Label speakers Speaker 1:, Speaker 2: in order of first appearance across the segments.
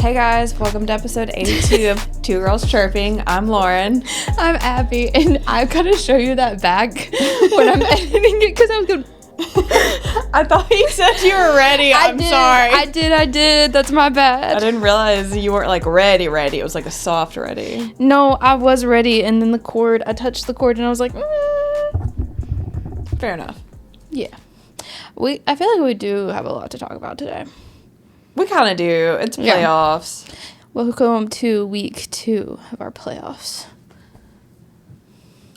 Speaker 1: Hey guys, welcome to episode 82 of Two Girls Chirping. I'm Lauren.
Speaker 2: I'm Abby, and I've got to show you that back when I'm editing it because I was going.
Speaker 1: I thought you said you were ready. I'm sorry.
Speaker 2: I did. That's my bad.
Speaker 1: I didn't realize you weren't like ready. It was like a soft ready.
Speaker 2: No, I was ready, and then I touched the cord, and I was like,
Speaker 1: Fair enough.
Speaker 2: Yeah. I feel like we do have a lot to talk about today.
Speaker 1: We kind of do. It's playoffs.
Speaker 2: Yeah. Welcome to week 2 of our playoffs.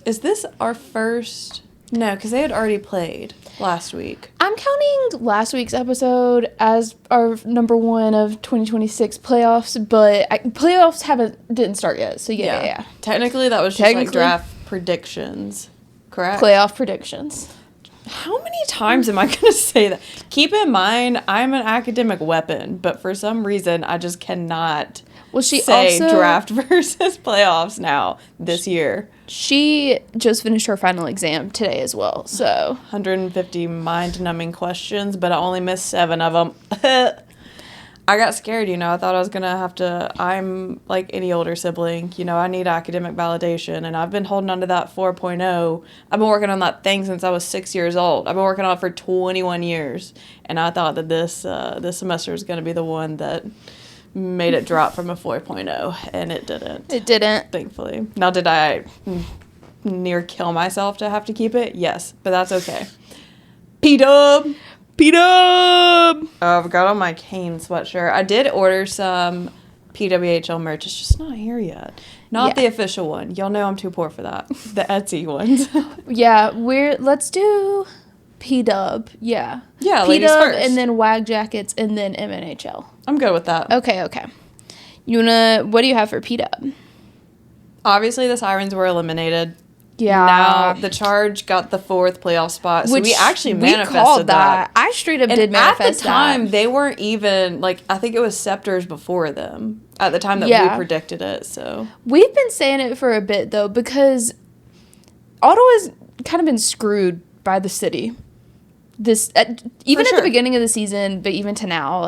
Speaker 1: Is this our first? No, because they had already played last week.
Speaker 2: I'm counting last week's episode as our number 1 of 2026 playoffs, but playoffs didn't start yet. So yeah.
Speaker 1: Technically, that was just like draft predictions, correct?
Speaker 2: Playoff predictions.
Speaker 1: How many times am I going to say that? Keep in mind, I'm an academic weapon, but for some reason, I just cannot say draft versus playoffs now this year.
Speaker 2: She just finished her final exam today as well, so. 150
Speaker 1: mind-numbing questions, but I only missed 7 of them. I got scared, I thought I was going to have to, I'm like any older sibling, I need academic validation, and I've been holding on to that 4.0. I've been working on that thing since I was 6 years old. I've been working on it for 21 years, and I thought that this semester is going to be the one that made it drop from a 4.0, and it didn't.
Speaker 2: It didn't.
Speaker 1: Thankfully. Now, did I near kill myself to have to keep it? Yes, but that's okay. P-Dub! P-Dub! Oh, I've got on my Kane sweatshirt. I did order some PWHL merch. It's just not here yet. Not the official one. Y'all know I'm too poor for that. The Etsy ones.
Speaker 2: Yeah, let's do P-Dub. Yeah.
Speaker 1: Yeah, ladies
Speaker 2: P-Dub
Speaker 1: first.
Speaker 2: and then WAG Jackets and then NHL.
Speaker 1: I'm good with that.
Speaker 2: Okay. What do you have for P-Dub?
Speaker 1: Obviously, the Sirens were eliminated.
Speaker 2: Yeah.
Speaker 1: Now, the Charge got the 4th playoff spot, so we actually manifested
Speaker 2: called that. I straight up did manifest that.
Speaker 1: At the time, they weren't even, I think it was Scepters before them at the time that we predicted it, so.
Speaker 2: We've been saying it for a bit, though, because Ottawa's kind of been screwed by the city. At the beginning of the season, but even to now,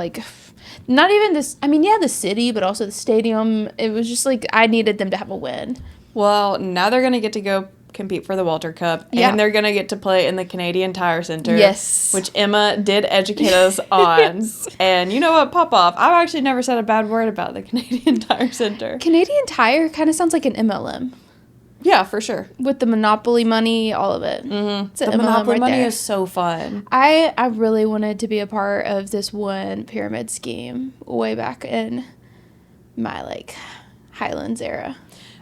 Speaker 2: not even this, the city, but also the stadium. It was just I needed them to have a win.
Speaker 1: Well, now they're going to get to go compete for the Walter Cup, and they're going to get to play in the Canadian Tire Center.
Speaker 2: Yes.
Speaker 1: Which Emma did educate us on. Yes. And you know what? Pop off. I've actually never said a bad word about the Canadian Tire Center.
Speaker 2: Canadian Tire kind of sounds like an MLM.
Speaker 1: Yeah, for sure.
Speaker 2: With the Monopoly money, all of it.
Speaker 1: Mm-hmm. The Monopoly money is so fun.
Speaker 2: I really wanted to be a part of this one pyramid scheme way back in my, Highlands era.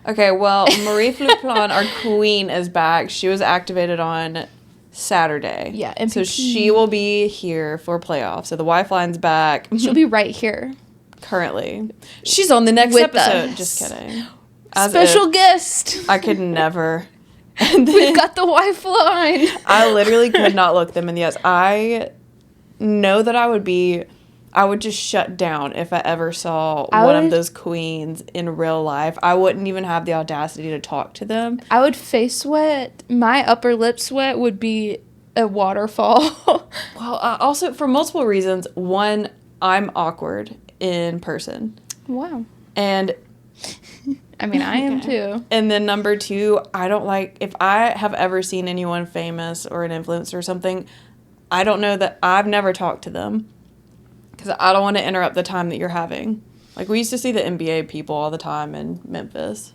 Speaker 1: Okay, well, Marie Fluplon, our queen, is back. She was activated on Saturday.
Speaker 2: Yeah, MVP.
Speaker 1: So she will be here for playoffs. So the Wi Line's back.
Speaker 2: She'll be right here.
Speaker 1: Currently. She's on the next episode. Just kidding.
Speaker 2: Special guest.
Speaker 1: I could never.
Speaker 2: We've got the Wi-Fi.
Speaker 1: I literally could not look them in the eyes. I know that I would just shut down if I ever saw one of those queens in real life. I wouldn't even have the audacity to talk to them.
Speaker 2: I would face sweat. My upper lip sweat would be a waterfall.
Speaker 1: Well, also for multiple reasons. One, I'm awkward in person.
Speaker 2: Wow.
Speaker 1: And
Speaker 2: I am too.
Speaker 1: And then number 2, I don't if I have ever seen anyone famous or an influencer or something, I don't know that I've never talked to them. Because I don't want to interrupt the time that you're having. We used to see the NBA people all the time in Memphis.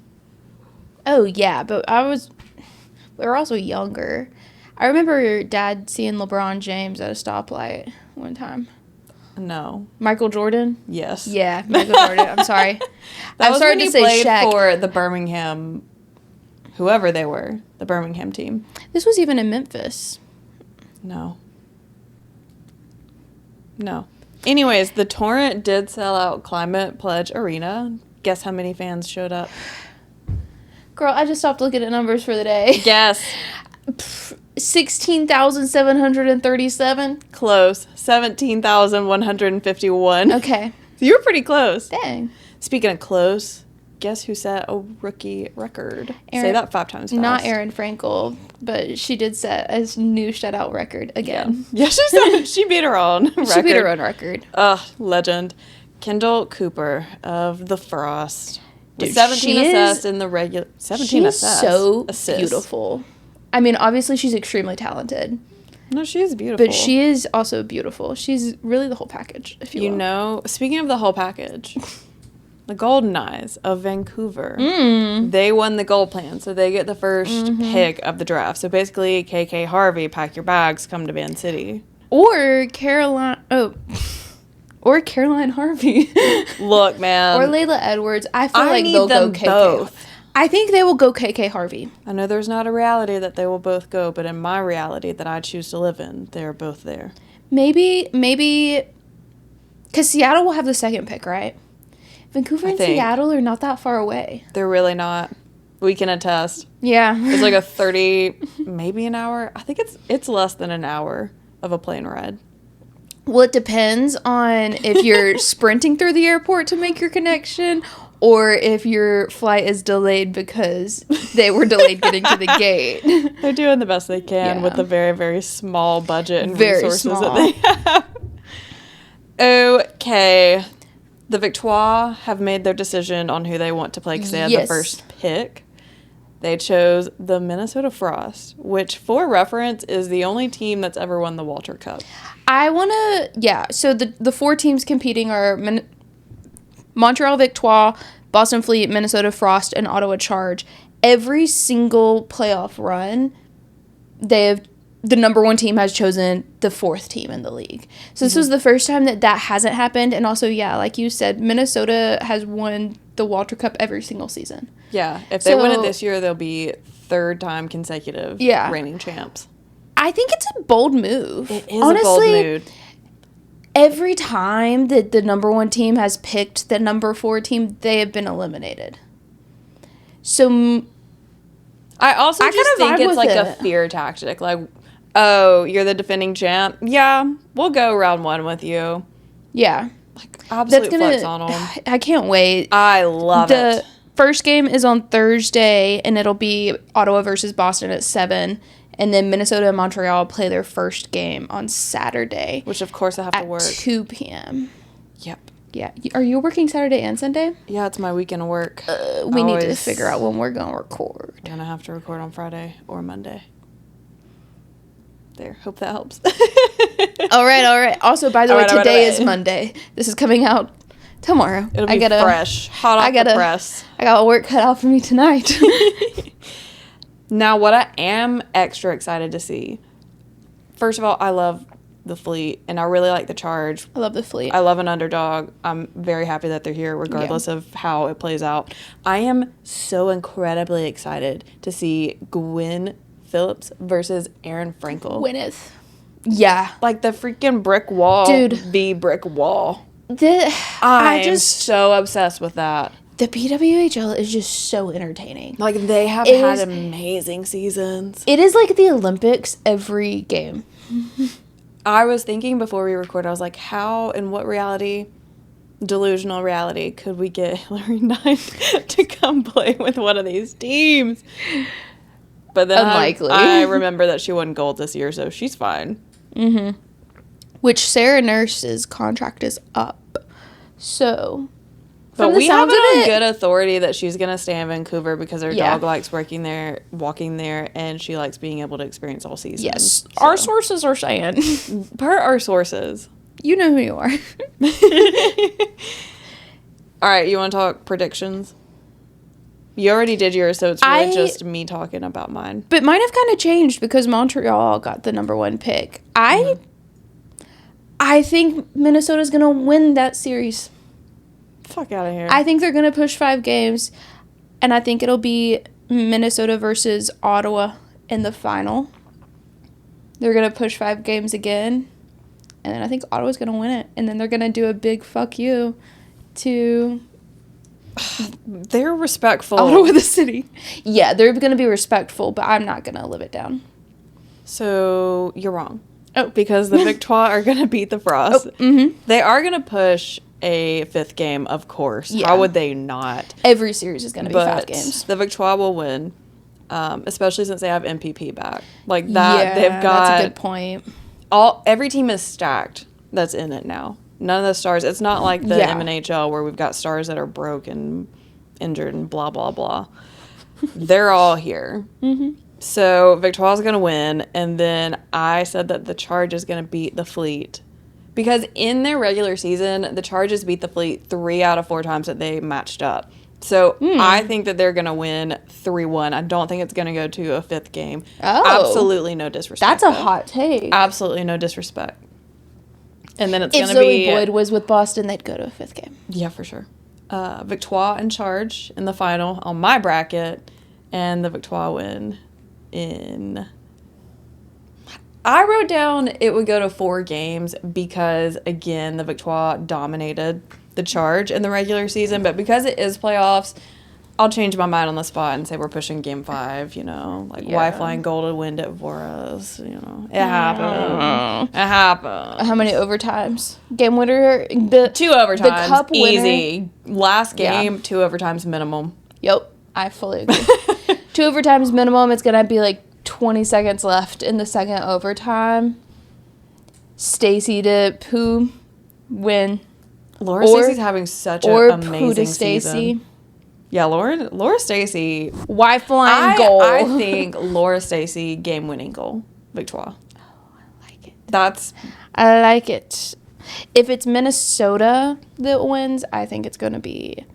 Speaker 2: Oh, yeah, but we were also younger. I remember your dad seeing LeBron James at a stoplight one time.
Speaker 1: No.
Speaker 2: Michael Jordan?
Speaker 1: Yes.
Speaker 2: Yeah, Michael Jordan. I'm sorry.
Speaker 1: I'm starting to say Shaq. For the Birmingham, whoever they were, the Birmingham team.
Speaker 2: This was even in Memphis.
Speaker 1: No. Anyways, the Torrent did sell out Climate Pledge Arena. Guess how many fans showed up?
Speaker 2: Girl, I just stopped looking at numbers for the day.
Speaker 1: Guess.
Speaker 2: 16,737.
Speaker 1: Close. 17,151.
Speaker 2: Okay.
Speaker 1: You were pretty close.
Speaker 2: Dang.
Speaker 1: Speaking of close, guess who set a rookie record? Say that 5 times fast.
Speaker 2: Not Erin Frankel, but she did set a new shutout record again.
Speaker 1: Yeah, she beat her own record.
Speaker 2: She beat her own record.
Speaker 1: Ugh, legend. Kendall Cooper of the Frost.
Speaker 2: Dude,
Speaker 1: 17 assists in the regular. 17 assists.
Speaker 2: So
Speaker 1: assists.
Speaker 2: beautiful. I mean, obviously she's extremely talented.
Speaker 1: No, she is beautiful.
Speaker 2: But she is also beautiful. She's really the whole package, if you will.
Speaker 1: You know, speaking of the whole package, the Golden Eyes of Vancouver, they won the gold plan, so they get the first pick of the draft. So basically, KK Harvey, pack your bags, come to Van City.
Speaker 2: Or Caroline Harvey.
Speaker 1: Look, man.
Speaker 2: Or Layla Edwards. I feel like
Speaker 1: need
Speaker 2: they'll go
Speaker 1: them
Speaker 2: KK.
Speaker 1: both.
Speaker 2: I think they will go KK Harvey.
Speaker 1: I know there's not a reality that they will both go, but in my reality that I choose to live in, they're both there.
Speaker 2: Maybe, because Seattle will have the second pick, right? Vancouver and Seattle are not that far away.
Speaker 1: They're really not. We can attest.
Speaker 2: Yeah.
Speaker 1: It's like a 30, maybe an hour. I think it's less than an hour of a plane ride.
Speaker 2: Well, it depends on if you're sprinting through the airport to make your connection or if your flight is delayed because they were delayed getting to the gate.
Speaker 1: They're doing the best they can with the very, very small budget and
Speaker 2: very
Speaker 1: resources
Speaker 2: small.
Speaker 1: that they have. Okay. The Victoire have made their decision on who they want to play because they had the first pick. They chose the Minnesota Frost, which, for reference, is the only team that's ever won the Walter Cup.
Speaker 2: So the four teams competing are Montreal Victoire, Boston Fleet, Minnesota Frost, and Ottawa Charge. Every single playoff run, the number one team has chosen the fourth team in the league. So this was the first time that hasn't happened. And also, like you said, Minnesota has won the Walter Cup every single season.
Speaker 1: Yeah, if they win it this year, they'll be third time consecutive reigning champs.
Speaker 2: I think it's a bold move.
Speaker 1: It is a bold move.
Speaker 2: Every time that the number one team has picked the number four team, they have been eliminated. So
Speaker 1: I also just think it's like a fear tactic. Like, oh, you're the defending champ? Yeah, we'll go round one with you.
Speaker 2: Yeah.
Speaker 1: Like, absolute flex on them.
Speaker 2: I can't wait.
Speaker 1: I love it.
Speaker 2: The first game is on Thursday, and it'll be Ottawa versus Boston at 7. And then Minnesota and Montreal play their first game on Saturday.
Speaker 1: Which, of course, I have to work.
Speaker 2: At 2 p.m.
Speaker 1: Yep.
Speaker 2: Yeah. Are you working Saturday and Sunday?
Speaker 1: Yeah, it's my weekend of work.
Speaker 2: We need to figure out when we're going to record.
Speaker 1: I'm going to have to record on Friday or Monday. There. Hope that helps.
Speaker 2: All right. Also, by the way, today is Monday. This is coming out tomorrow.
Speaker 1: It'll be fresh. Hot off the press.
Speaker 2: I got work cut out for me tonight.
Speaker 1: Now, what I am extra excited to see, first of all, I love the Fleet, and I really like the Charge.
Speaker 2: I love the Fleet.
Speaker 1: I love an underdog. I'm very happy that they're here, regardless of how it plays out. I am so incredibly excited to see Gwyneth Phillips versus Aaron Frankel.
Speaker 2: Gwyneth. Yeah.
Speaker 1: Like the freaking brick wall.
Speaker 2: Dude.
Speaker 1: The brick wall. I'm so obsessed with that.
Speaker 2: The PWHL is just so entertaining.
Speaker 1: Like, they have had amazing seasons.
Speaker 2: It is like the Olympics every game.
Speaker 1: I was thinking before we recorded, I was like, how, in what reality, delusional reality, could we get Hillary Knight to come play with one of these teams? But then
Speaker 2: unlikely.
Speaker 1: I remember that she won gold this year, so she's fine.
Speaker 2: Mm-hmm. Which Sarah Nurse's contract is up. So...
Speaker 1: But we have it on good authority that she's going to stay in Vancouver because her dog likes walking there, and she likes being able to experience all seasons.
Speaker 2: Yes. So. Our sources are saying.
Speaker 1: Per our sources.
Speaker 2: You know who you are.
Speaker 1: All right, you want to talk predictions? You already did yours, so it's really just me talking about mine.
Speaker 2: But mine have kind of changed because Montreal got the number one pick. I think Minnesota's going to win that series.
Speaker 1: Fuck out of here.
Speaker 2: I think they're going to push 5 games, and I think it'll be Minnesota versus Ottawa in the final. They're going to push 5 games again, and then I think Ottawa's going to win it, and then they're going to do a big fuck you to...
Speaker 1: They're respectful.
Speaker 2: Ottawa, the city. Yeah, they're going to be respectful, but I'm not going to live it down.
Speaker 1: So, you're wrong.
Speaker 2: Oh.
Speaker 1: Because the Victoire are going to beat the Frost.
Speaker 2: Oh, mm-hmm.
Speaker 1: They are going to push a 5th game, of course. Yeah. How would they not?
Speaker 2: Every series is going to be 5 games.
Speaker 1: The Victoire will win, especially since they have MPP back. Like that, they've got.
Speaker 2: That's a good point.
Speaker 1: Every team is stacked that's in it now. None of the stars. It's not like the
Speaker 2: Yeah.
Speaker 1: NHL where we've got stars that are broke and injured and blah, blah, blah. They're all here.
Speaker 2: Mm-hmm.
Speaker 1: So Victoria's going to win. And then I said that the Charge is going to beat the Fleet. Because in their regular season, the Charges beat the Fleet 3 out of 4 times that they matched up. So I think that they're going to win 3-1. I don't think it's going to go to a 5th game.
Speaker 2: Oh.
Speaker 1: Absolutely no disrespect.
Speaker 2: That's a
Speaker 1: though.
Speaker 2: hot take.
Speaker 1: Absolutely no disrespect. And then it's
Speaker 2: If
Speaker 1: going to be...
Speaker 2: Zoe Boyd was with Boston, they'd go to a 5th game.
Speaker 1: Yeah, for sure. Victoire and Charge in the final on my bracket. And the Victoire win in... I wrote down it would go to 4 games because, again, the Victoire dominated the Charge in the regular season. But because it is playoffs, I'll change my mind on the spot and say we're pushing Game 5, you know. Like, why flying goal to win it for us, you know. It happened. It happened.
Speaker 2: How many overtimes? Game winner?
Speaker 1: 2 overtimes.
Speaker 2: The cup winner.
Speaker 1: Easy. Last game, 2 overtimes minimum.
Speaker 2: Yep. I fully agree. 2 overtimes minimum. It's going to be like 20 seconds left in the second overtime. Stacy to Pooh win.
Speaker 1: Laura Stacey's having such an amazing season. Yeah, Laura Stacey.
Speaker 2: Why flying goal?
Speaker 1: I think Laura Stacey game-winning goal. Victoire.
Speaker 2: Oh, I like it.
Speaker 1: I
Speaker 2: like it. If it's Minnesota that wins, I think it's going to be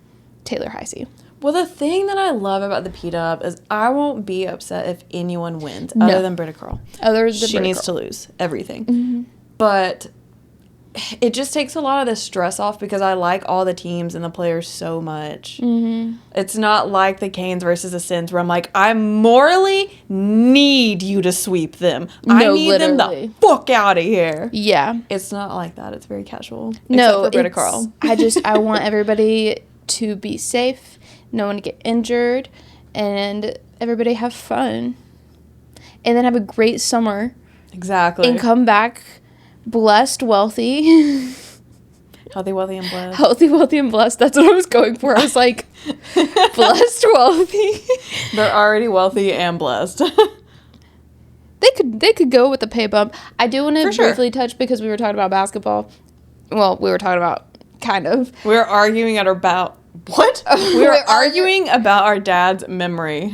Speaker 2: Taylor Heisey.
Speaker 1: Well, the thing that I love about the P-Dub is I won't be upset if anyone wins other than Britta Curl. She needs to lose everything. Mm-hmm. But it just takes a lot of the stress off because I like all the teams and the players so much. Mm-hmm. It's not like the Canes versus the Sens where I'm like, I morally need you to sweep them. I need them the fuck out of here.
Speaker 2: Yeah.
Speaker 1: It's not like that. It's very casual.
Speaker 2: No,
Speaker 1: except for Britta Curl.
Speaker 2: I want everybody to be safe, no one to get injured, and everybody have fun. And then have a great summer.
Speaker 1: Exactly.
Speaker 2: And come back blessed, wealthy.
Speaker 1: Healthy, wealthy, and blessed.
Speaker 2: Healthy, wealthy, and blessed. That's what I was going for. I was like, blessed, wealthy.
Speaker 1: They're already wealthy and blessed.
Speaker 2: They could go with the pay bump. I do want to briefly touch because we were talking about basketball. Well, we were talking about kind of.
Speaker 1: We were arguing about what? We were arguing about our dad's memory.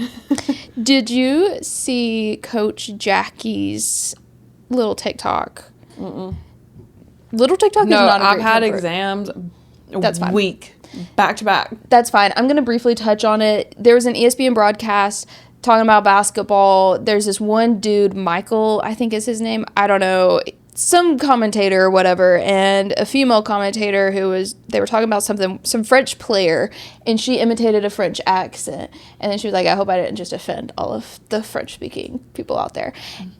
Speaker 2: Did you see Coach Jackie's little TikTok? Mm-mm. Little TikTok is not a great
Speaker 1: I've had
Speaker 2: comfort.
Speaker 1: Exams
Speaker 2: That's fine.
Speaker 1: Week, back to back.
Speaker 2: That's fine. I'm going to briefly touch on it. There was an ESPN broadcast talking about basketball. There's this one dude, Michael, I think is his name. I don't know. Some commentator or whatever, and a female commentator they were talking about some French player, and she imitated a French accent, and then she was like, I hope I didn't just offend all of the French-speaking people out there.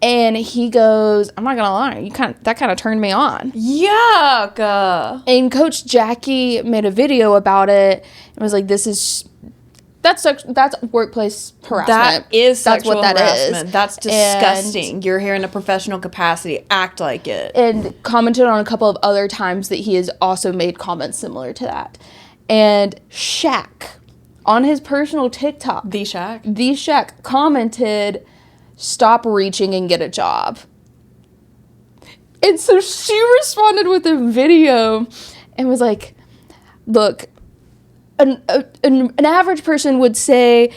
Speaker 2: And he goes, I'm not gonna lie, that kind of turned me on.
Speaker 1: Yuck.
Speaker 2: And Coach Jackie made a video about it and was like, that's workplace harassment.
Speaker 1: That is sexual harassment.
Speaker 2: Is.
Speaker 1: That's disgusting. You're here in a professional capacity. Act like it.
Speaker 2: And commented on a couple of other times that he has also made comments similar to that. And Shaq, on his personal TikTok,
Speaker 1: The
Speaker 2: Shaq commented, stop reaching and get a job. And so she responded with a video and was like, look, an average person would say,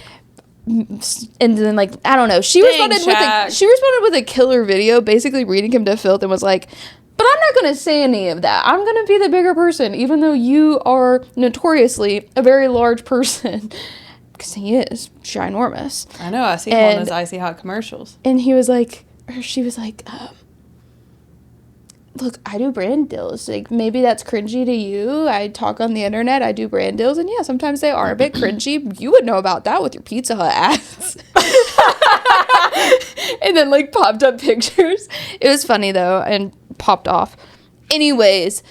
Speaker 2: and then like I don't know. She responded with a killer video, basically reading him to filth, and was like, "But I'm not going to say any of that. I'm going to be the bigger person, even though you are notoriously a very large person." Because he is ginormous.
Speaker 1: I know. I see him on those Icy Hot commercials.
Speaker 2: And he was like, or she was like, look, I do brand deals. Like, maybe that's cringy to you. I talk on the internet. I do brand deals. And yeah, sometimes they are a bit cringy. You would know about that with your Pizza Hut ads. And then, like, popped up pictures. It was funny, though, and popped off. Anyways.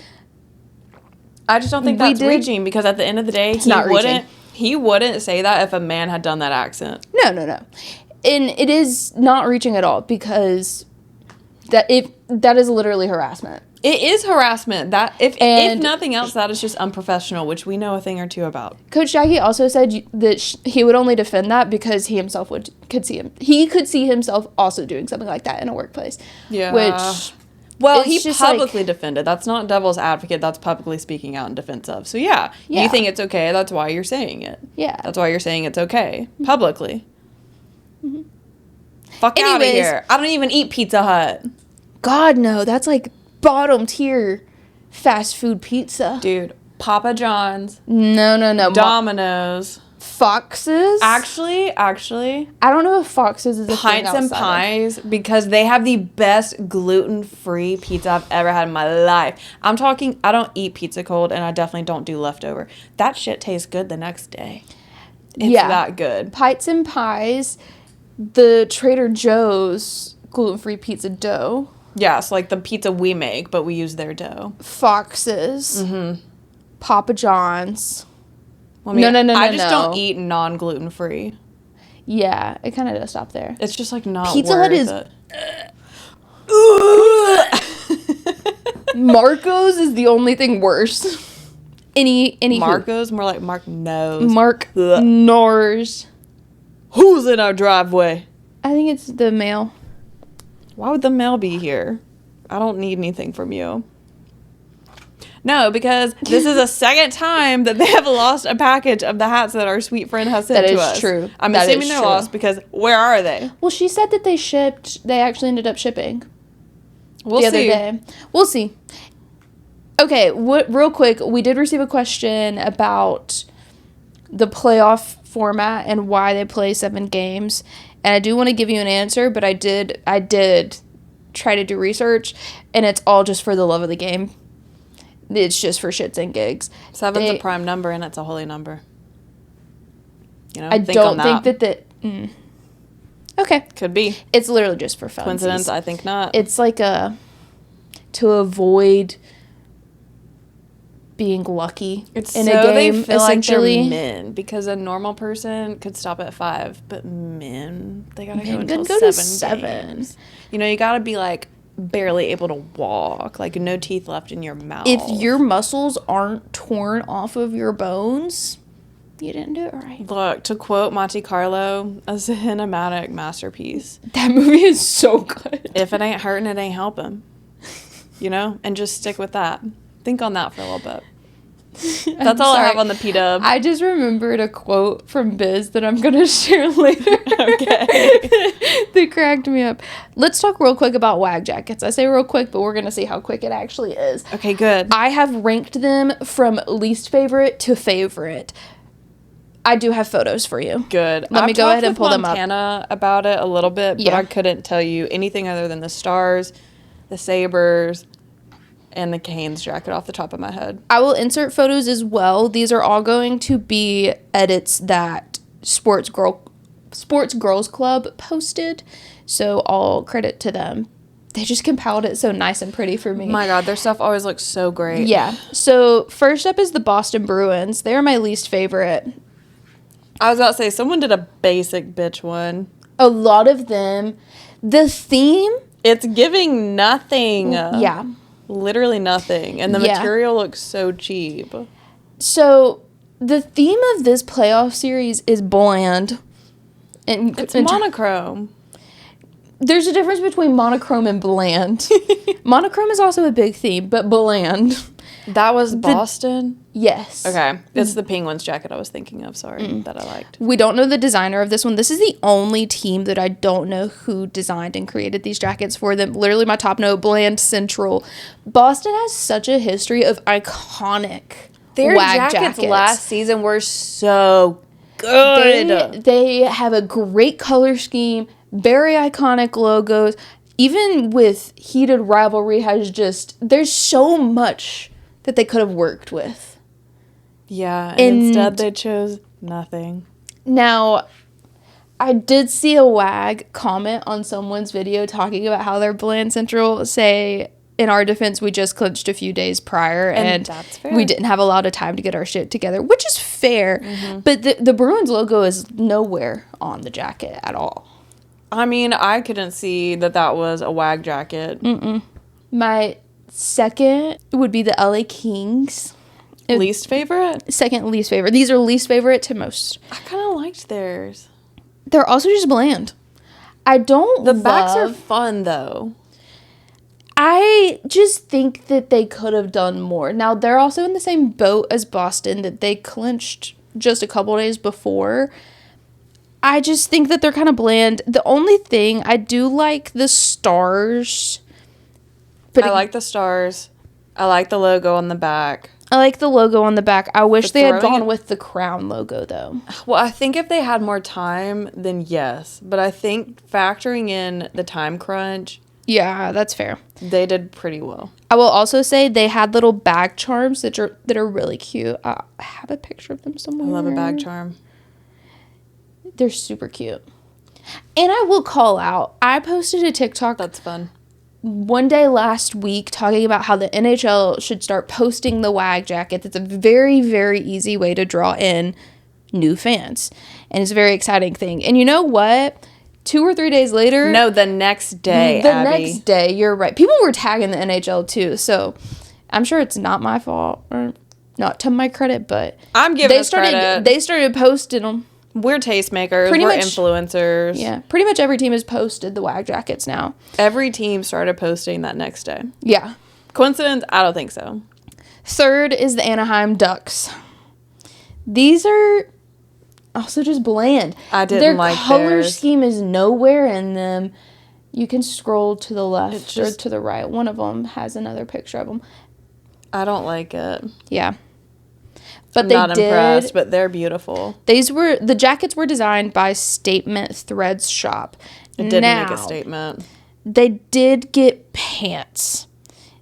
Speaker 1: I just don't think that's reaching because at the end of the day, he wouldn't say that if a man had done that accent.
Speaker 2: No. And it is not reaching at all because that is literally harassment.
Speaker 1: It is harassment. That if nothing else, that is just unprofessional, which we know a thing or two about.
Speaker 2: Coach Jackie also said that he would only defend that because he himself could see himself also doing something like that in a workplace.
Speaker 1: Yeah.
Speaker 2: Which
Speaker 1: Well,
Speaker 2: It's
Speaker 1: he
Speaker 2: just,
Speaker 1: publicly defended. That's not devil's advocate. That's publicly speaking out in defense of. So, yeah. You think it's okay. That's why you're saying it.
Speaker 2: Yeah.
Speaker 1: That's why you're saying it's okay. Publicly. Fuck out of here. I don't even eat Pizza Hut.
Speaker 2: God, no. That's like bottom tier fast food pizza.
Speaker 1: Dude, Papa John's.
Speaker 2: No.
Speaker 1: Domino's.
Speaker 2: Fox's?
Speaker 1: Actually,
Speaker 2: I don't know if Fox's is a
Speaker 1: Pints
Speaker 2: thing
Speaker 1: and Pies, because they have the best gluten-free pizza I've ever had in my life. I'm talking, I don't eat pizza cold, and I definitely don't do leftover. That shit tastes good the next day. It's that good.
Speaker 2: Pints and Pies, the Trader Joe's gluten-free pizza dough.
Speaker 1: Yeah, it's like the pizza we make, but we use their dough.
Speaker 2: Fox's. Papa John's.
Speaker 1: Well, I mean, I just don't eat non-gluten-free.
Speaker 2: Yeah, it kind of does stop there.
Speaker 1: It's just like not
Speaker 2: Pizza
Speaker 1: worth
Speaker 2: Hut is.
Speaker 1: it.
Speaker 2: Marco's is the only thing worse. Any
Speaker 1: Marco's? More like Mark knows.
Speaker 2: Mark Nors.
Speaker 1: Who's in our driveway?
Speaker 2: I think it's the mail.
Speaker 1: Why would the mail be here? I don't need anything from you. No, because this is the second time that they have lost a package of the hats that our sweet friend has sent to us.
Speaker 2: That is true.
Speaker 1: I'm assuming they're lost because where are they?
Speaker 2: Well, she said that they actually ended up shipping.
Speaker 1: We'll
Speaker 2: the
Speaker 1: see.
Speaker 2: other day. We'll see. Okay, real quick, we did receive a question about the playoff format and why they play 7 games. And I do want to give you an answer, but I did try to do research, and it's all just for the love of the game. It's just for shits and gigs.
Speaker 1: 7's a prime number, and it's a holy number. You know,
Speaker 2: I don't think that okay.
Speaker 1: Could be.
Speaker 2: It's literally just for fun.
Speaker 1: Coincidence? I think not.
Speaker 2: It's like to avoid being lucky
Speaker 1: it's
Speaker 2: in
Speaker 1: so
Speaker 2: a game,
Speaker 1: they feel
Speaker 2: essentially.
Speaker 1: like they're men, because a normal person could stop at 5, but men, they gotta go until
Speaker 2: go to
Speaker 1: 7 games. You know, you gotta be like barely able to walk, like no teeth left in your mouth.
Speaker 2: If your muscles aren't torn off of your bones, you didn't do it right.
Speaker 1: Look, to quote Monte Carlo, a cinematic masterpiece.
Speaker 2: That movie is so good.
Speaker 1: If it ain't hurting, it ain't helping. You know? And just stick with that. Think on that for a little bit. That's all I have on the P-Dub.
Speaker 2: I just remembered a quote from Biz that I'm going to share later.
Speaker 1: Okay.
Speaker 2: That cracked me up. Let's talk real quick about WAG jackets. I say real quick, but we're going to see how quick it actually is.
Speaker 1: Okay, good.
Speaker 2: I have ranked them from least favorite to favorite. I do have photos for you.
Speaker 1: Good.
Speaker 2: Let me go ahead and pull them up.
Speaker 1: Montana about it a little bit, but I couldn't tell you anything other than the Stars, the Sabres, and the Canes jacket off the top of my head.
Speaker 2: I will insert photos as well. These are all going to be edits that Sports Girls Club posted, so all credit to them. They just compiled it so nice and pretty for me.
Speaker 1: My God, their stuff always looks so great.
Speaker 2: Yeah. So first up is the Boston Bruins. They're my least favorite.
Speaker 1: I was about to say, someone did a basic bitch one.
Speaker 2: A lot of them. The theme.
Speaker 1: It's giving nothing.
Speaker 2: Yeah.
Speaker 1: Literally nothing. And the material looks so cheap.
Speaker 2: So the theme of this playoff series is bland. And
Speaker 1: it's monochrome.
Speaker 2: There's a difference between monochrome and bland. Monochrome is also a big theme, but bland.
Speaker 1: That was Boston?
Speaker 2: Yes.
Speaker 1: Okay. It's the Penguins jacket I was thinking of, that I liked.
Speaker 2: We don't know the designer of this one. This is the only team that I don't know who designed and created these jackets for them. Literally my top note, Bland Central. Boston has such a history of iconic
Speaker 1: Their
Speaker 2: WAG
Speaker 1: jackets last season were so good.
Speaker 2: They have a great color scheme, very iconic logos. Even with Heated Rivalry there's so much that they could have worked with.
Speaker 1: Yeah, and instead they chose nothing.
Speaker 2: Now, I did see a WAG comment on someone's video talking about how their Bland Central say, in our defense, we just clinched a few days prior, and
Speaker 1: that's fair.
Speaker 2: We didn't have a lot of time to get our shit together, which is fair. Mm-hmm. But the Bruins logo is nowhere on the jacket at all.
Speaker 1: I mean, I couldn't see that was a WAG jacket.
Speaker 2: Mm-mm. My second would be the LA Kings.
Speaker 1: Least favorite?
Speaker 2: Second least favorite. These are least favorite to most.
Speaker 1: I kind of liked theirs.
Speaker 2: They're also just bland. I don't
Speaker 1: The backs are fun, though.
Speaker 2: I just think that they could have done more. Now, they're also in the same boat as Boston that they clinched just a couple days before. I just think that they're kind of bland. The only thing, I do like the stars.
Speaker 1: But I like the stars. I like the logo on the back.
Speaker 2: I like the logo on the back. I wish they had gone with the crown logo, though.
Speaker 1: Well, I think if they had more time, then yes. But I think factoring in the time crunch...
Speaker 2: Yeah, that's fair.
Speaker 1: They did pretty well.
Speaker 2: I will also say they had little bag charms that are really cute. I have a picture of them somewhere.
Speaker 1: I love a bag charm.
Speaker 2: They're super cute. And I will call out, I posted a TikTok.
Speaker 1: That's fun.
Speaker 2: One day last week talking about how the NHL should start posting the WAG jacket. That's a very, very easy way to draw in new fans. And it's a very exciting thing. And you know what? 2 or 3 days later.
Speaker 1: No, the next day, Abby.
Speaker 2: Next day, you're right. People were tagging the NHL too. So I'm sure it's not my fault or not to my credit, but
Speaker 1: I'm giving credit.
Speaker 2: They started posting them.
Speaker 1: We're tastemakers. We're influencers.
Speaker 2: Yeah. Pretty much every team has posted the WAG jackets now.
Speaker 1: Every team started posting that next day.
Speaker 2: Yeah.
Speaker 1: Coincidence? I don't think so.
Speaker 2: Third is the Anaheim Ducks. These are also just bland.
Speaker 1: I didn't like
Speaker 2: their color
Speaker 1: theirs.
Speaker 2: scheme is nowhere in them. You can scroll to the left or to the right. One of them has another picture of them.
Speaker 1: I don't like it.
Speaker 2: Yeah. But
Speaker 1: I'm not impressed, but they're beautiful.
Speaker 2: The jackets were designed by Statement Threads Shop.
Speaker 1: It did make a statement.
Speaker 2: They did get pants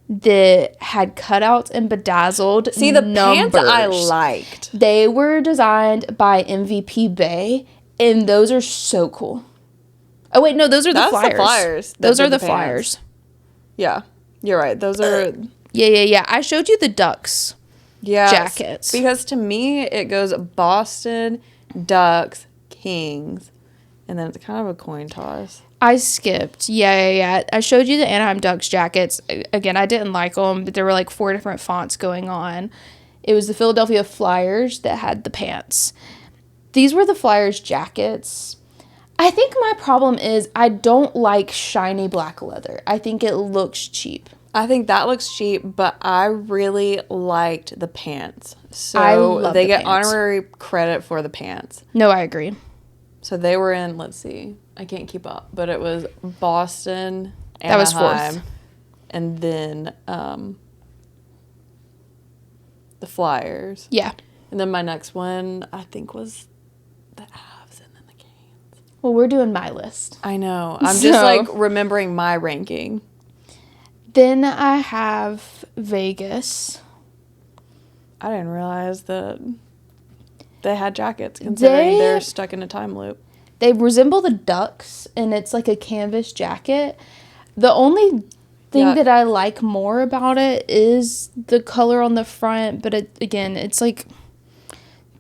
Speaker 2: that had cutouts and bedazzled numbers.
Speaker 1: See, the pants I liked.
Speaker 2: They were designed by MVP Bay, and those are so cool. Oh, wait, no, those are the Flyers.
Speaker 1: The Flyers.
Speaker 2: Those are the Flyers.
Speaker 1: Yeah, you're right. Those are...
Speaker 2: Yeah. I showed you the Ducks jackets.
Speaker 1: Because to me, it goes Boston, Ducks, Kings, and then it's kind of a coin toss.
Speaker 2: I skipped. Yeah. I showed you the Anaheim Ducks jackets. Again, I didn't like them, but there were like 4 different fonts going on. It was the Philadelphia Flyers that had the pants. These were the Flyers jackets. I think my problem is I don't like shiny black leather. I think it looks cheap.
Speaker 1: I think that looks cheap, but I really liked the pants. So they get honorary credit for the pants.
Speaker 2: No, I agree. So
Speaker 1: they were in, let's see, I can't keep up, but it was Boston, Anaheim,
Speaker 2: that was 4th.
Speaker 1: And then the Flyers.
Speaker 2: Yeah.
Speaker 1: And then my next one, I think, was the Avs and then the Canes.
Speaker 2: Well, we're doing my list.
Speaker 1: I know. I'm just like remembering my ranking.
Speaker 2: Then I have Vegas.
Speaker 1: I didn't realize that they had jackets, considering they're stuck in a time loop.
Speaker 2: They resemble the Ducks, and it's like a canvas jacket. The only thing that I like more about it is the color on the front, but it's like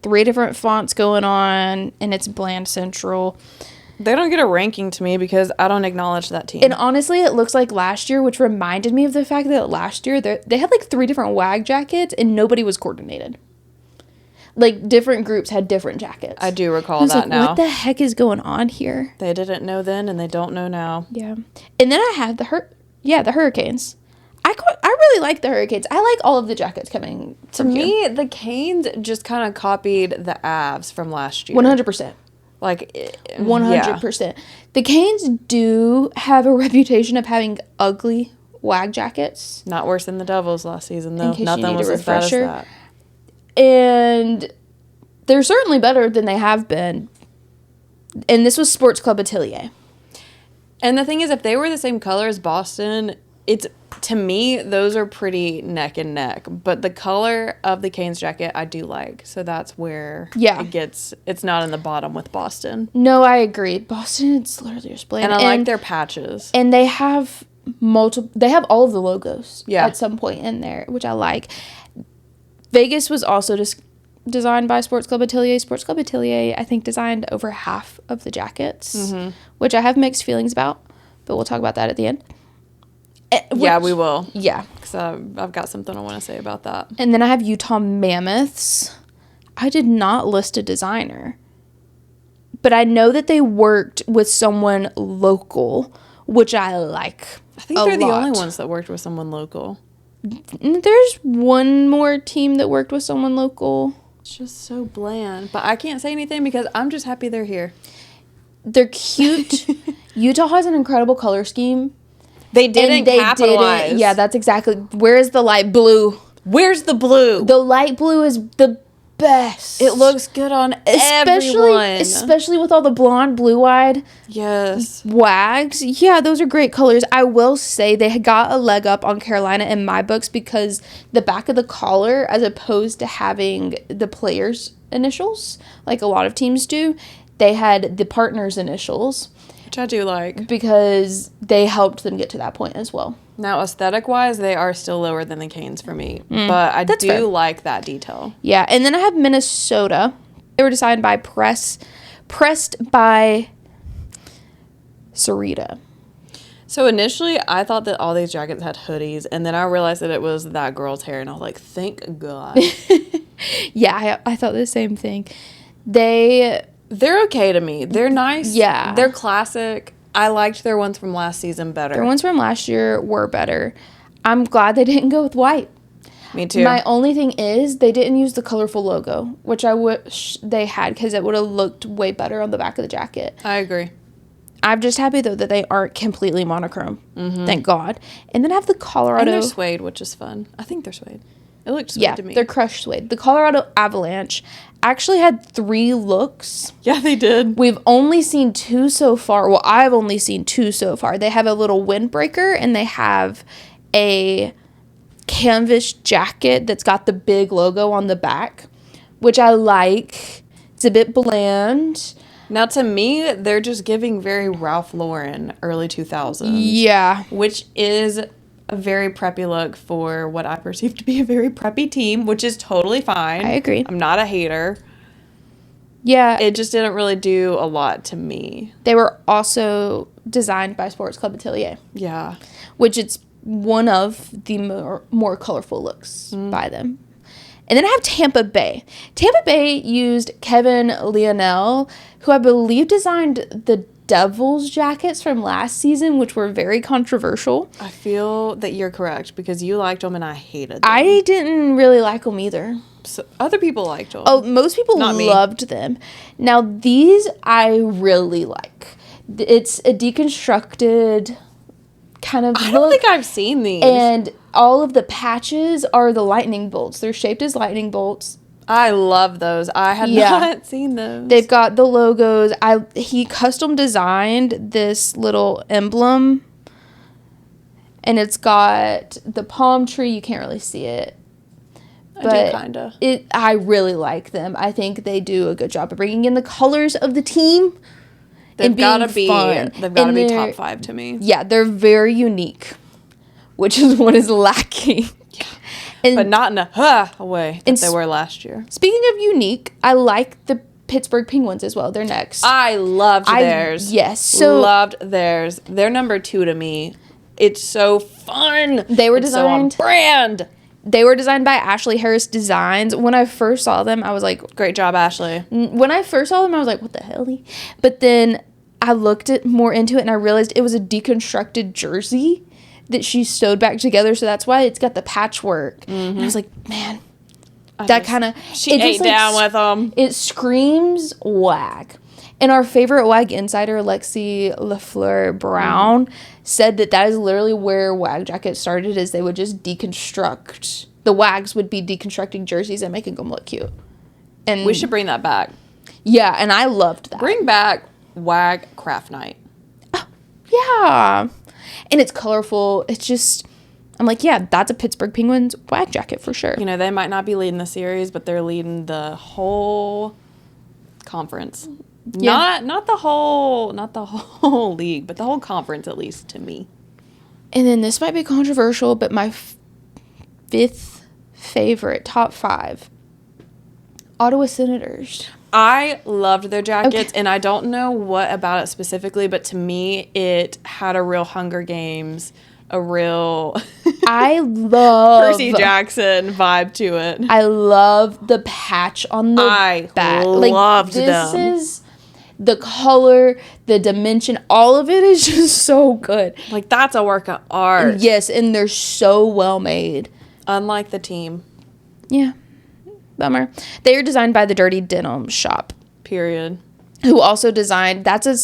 Speaker 2: 3 different fonts going on, and it's bland central.
Speaker 1: They don't get a ranking to me because I don't acknowledge that team.
Speaker 2: And honestly, it looks like last year, which reminded me of the fact that last year they had like 3 different WAG jackets and nobody was coordinated. Like different groups had different jackets.
Speaker 1: I do recall that now.
Speaker 2: What the heck is going on here?
Speaker 1: They didn't know then and they don't know now.
Speaker 2: Yeah. And then I have the Hurricanes. I really like the Hurricanes. I like all of the jackets coming
Speaker 1: to me. The Canes just kind of copied the Avs from last year.
Speaker 2: 100%.
Speaker 1: Like
Speaker 2: 100%. Yeah. The Canes do have a reputation of having ugly WAG jackets.
Speaker 1: Not worse than the Devils last season, though. Nothing was as bad as that.
Speaker 2: And they're certainly better than they have been. And this was Sports Club Atelier.
Speaker 1: And the thing is, if they were the same color as Boston, to me, those are pretty neck and neck. But the color of the Canes jacket, I do like. So that's where it's not in the bottom with Boston.
Speaker 2: No, I agree. Boston, it's literally just bland.
Speaker 1: And I like their patches.
Speaker 2: And they have all of the logos at some point in there, which I like. Vegas was also just designed by Sports Club Atelier. Sports Club Atelier, I think, designed over half of the jackets, which I have mixed feelings about, but we'll talk about that at the end.
Speaker 1: We will.
Speaker 2: Yeah.
Speaker 1: Because I've got something I want to say about that.
Speaker 2: And then I have Utah Mammoths. I did not list a designer, but I know that they worked with someone local, which I like.
Speaker 1: I think they're the only ones that worked with someone local.
Speaker 2: There's one more team that worked with someone local.
Speaker 1: It's just so bland. But I can't say anything because I'm just happy they're here.
Speaker 2: They're cute. Utah has an incredible color scheme.
Speaker 1: They didn't capitalize.
Speaker 2: Yeah, that's exactly. Where is the light blue?
Speaker 1: Where's the blue?
Speaker 2: The light blue is the best.
Speaker 1: It looks good on everyone.
Speaker 2: Especially with all the blonde, blue-eyed WAGs. Yeah, those are great colors. I will say they got a leg up on Carolina in my books because the back of the collar, as opposed to having the players' initials, like a lot of teams do, they had the partners' initials.
Speaker 1: Which I do like.
Speaker 2: Because they helped them get to that point as well.
Speaker 1: Now, aesthetic-wise, they are still lower than the Canes for me. But I do like that detail.
Speaker 2: Yeah, and then I have Minnesota. They were designed by pressed by Sarita.
Speaker 1: So initially, I thought that all these jackets had hoodies, and then I realized that it was that girl's hair, and I was like, thank God.
Speaker 2: Yeah, I thought the same thing. They're
Speaker 1: okay to me. They're nice.
Speaker 2: Yeah.
Speaker 1: They're classic. I liked their ones from last season better.
Speaker 2: Their ones from last year were better. I'm glad they didn't go with white.
Speaker 1: Me too.
Speaker 2: My only thing is they didn't use the colorful logo, which I wish they had because it would have looked way better on the back of the jacket.
Speaker 1: I agree.
Speaker 2: I'm just happy, though, that they aren't completely monochrome. Mm-hmm. Thank God. And then I have the Colorado.
Speaker 1: And they're suede, which is fun. I think they're suede. It looked suede to me.
Speaker 2: Yeah, they're crushed suede. The Colorado Avalanche actually had 3 looks.
Speaker 1: Yeah, they did.
Speaker 2: We've only seen 2 so far. Well, I've only seen 2 so far. They have a little windbreaker, and they have a canvas jacket that's got the big logo on the back, which I like. It's a bit bland.
Speaker 1: Now, to me, they're just giving very Ralph Lauren early 2000s.
Speaker 2: Yeah.
Speaker 1: Which is a very preppy look for what I perceive to be a very preppy team, which is totally fine.
Speaker 2: I agree.
Speaker 1: I'm not a hater.
Speaker 2: Yeah.
Speaker 1: It just didn't really do a lot to me.
Speaker 2: They were also designed by Sports Club Atelier.
Speaker 1: Yeah.
Speaker 2: Which it's one of the more colorful looks by them. And then I have Tampa Bay. Tampa Bay used Kevin Leonel, who I believe designed the Devils jackets from last season, which were very controversial.
Speaker 1: I feel that you're correct because you liked them and I hated them.
Speaker 2: I didn't really like them either.
Speaker 1: So other people liked them.
Speaker 2: Oh, most people loved them. Now, these I really like. It's a deconstructed kind of
Speaker 1: I don't think I've seen these.
Speaker 2: And all of the patches are the lightning bolts. They're shaped as lightning bolts.
Speaker 1: I love those. I had not seen those.
Speaker 2: They've got the logos. He custom designed this little emblem, and it's got the palm tree. You can't really see it, but
Speaker 1: I do kinda.
Speaker 2: I really like them. I think they do a good job of bringing in the colors of the team.
Speaker 1: They've got to be top 5 to me.
Speaker 2: Yeah, they're very unique, which is what is lacking.
Speaker 1: Yeah. But not in a way that they were last year.
Speaker 2: Speaking of unique, I like the Pittsburgh Penguins as well. They're next.
Speaker 1: I loved theirs.
Speaker 2: Yes. So
Speaker 1: loved theirs. They're number 2 to me. It's so fun.
Speaker 2: They were designed.
Speaker 1: So on brand.
Speaker 2: They were designed by Ashley Harris Designs. When I first saw them, I was like...
Speaker 1: Great job, Ashley.
Speaker 2: When I first saw them, I was like, what the hell? But then I looked more into it, and I realized it was a deconstructed jersey that she sewed back together, so that's why it's got the patchwork. Mm-hmm. And I was like, man, that kind of...
Speaker 1: She ate down with them.
Speaker 2: It screams WAG. And our favorite WAG insider, Lexi Lafleur-Brown, said that is literally where WAG Jacket started, is they would just deconstruct... The WAGs would be deconstructing jerseys and making them look cute. And
Speaker 1: we should bring that back.
Speaker 2: Yeah, and I loved that.
Speaker 1: Bring back WAG Craft Night.
Speaker 2: Oh, yeah. And it's colorful. It's just... I'm like, yeah, that's a Pittsburgh Penguins WAG jacket for sure.
Speaker 1: You know, they might not be leading the series, but they're leading the whole conference. Yeah. Not the whole league, but the whole conference, at least to me.
Speaker 2: And then this might be controversial, but my 5th favorite, top 5, Ottawa Senators.
Speaker 1: I loved their jackets, and I don't know what about it specifically, but to me, it had a real Hunger Games, a real
Speaker 2: I love
Speaker 1: Percy Jackson vibe to it.
Speaker 2: I love the patch on the back.
Speaker 1: Loved them.
Speaker 2: The color, the dimension, all of it is just so good.
Speaker 1: Like, that's a work of art.
Speaker 2: Yes, and they're so well made.
Speaker 1: Unlike the team.
Speaker 2: Yeah. Bummer. They are designed by the Dirty Denim shop.
Speaker 1: Period.
Speaker 2: Who also designed, that's a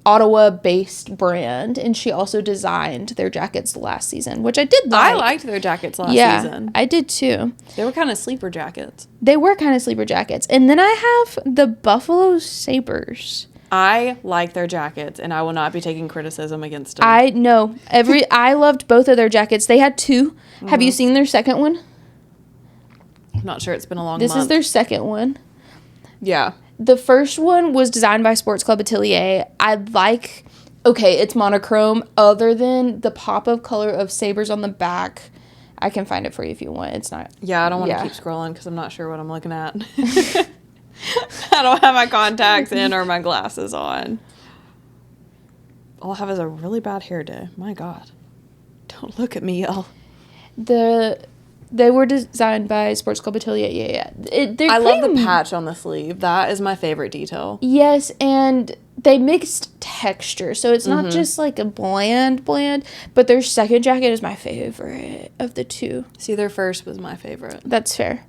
Speaker 2: Ottawa-based brand, and she also designed their jackets last season, which I did like.
Speaker 1: I liked their jackets last season.
Speaker 2: I did too.
Speaker 1: They were kind of sleeper jackets.
Speaker 2: They were kind of sleeper jackets. And then I have the Buffalo Sabres.
Speaker 1: I like their jackets, and I will not be taking criticism against them.
Speaker 2: I know. I loved both of their jackets. They had two. Mm-hmm. Have you seen their second one?
Speaker 1: I'm not sure. It's been a long
Speaker 2: This
Speaker 1: month.
Speaker 2: is their second one.
Speaker 1: Yeah.
Speaker 2: The first one was designed by Sports Club Atelier. It's monochrome. Other than the pop-up color of Sabres on the back, I can find it for you if you want. It's not.
Speaker 1: Yeah, I don't want to keep scrolling because I'm not sure what I'm looking at. I don't have my contacts in or my glasses on. All I have is a really bad hair day. My God. Don't look at me, y'all.
Speaker 2: They were designed by Sports Club Atelier. Yeah.
Speaker 1: I love the patch on the sleeve. That is my favorite detail.
Speaker 2: Yes, and they mixed texture, so it's not just like a bland, but their second jacket is my favorite of the two.
Speaker 1: See, their first was my favorite.
Speaker 2: That's fair.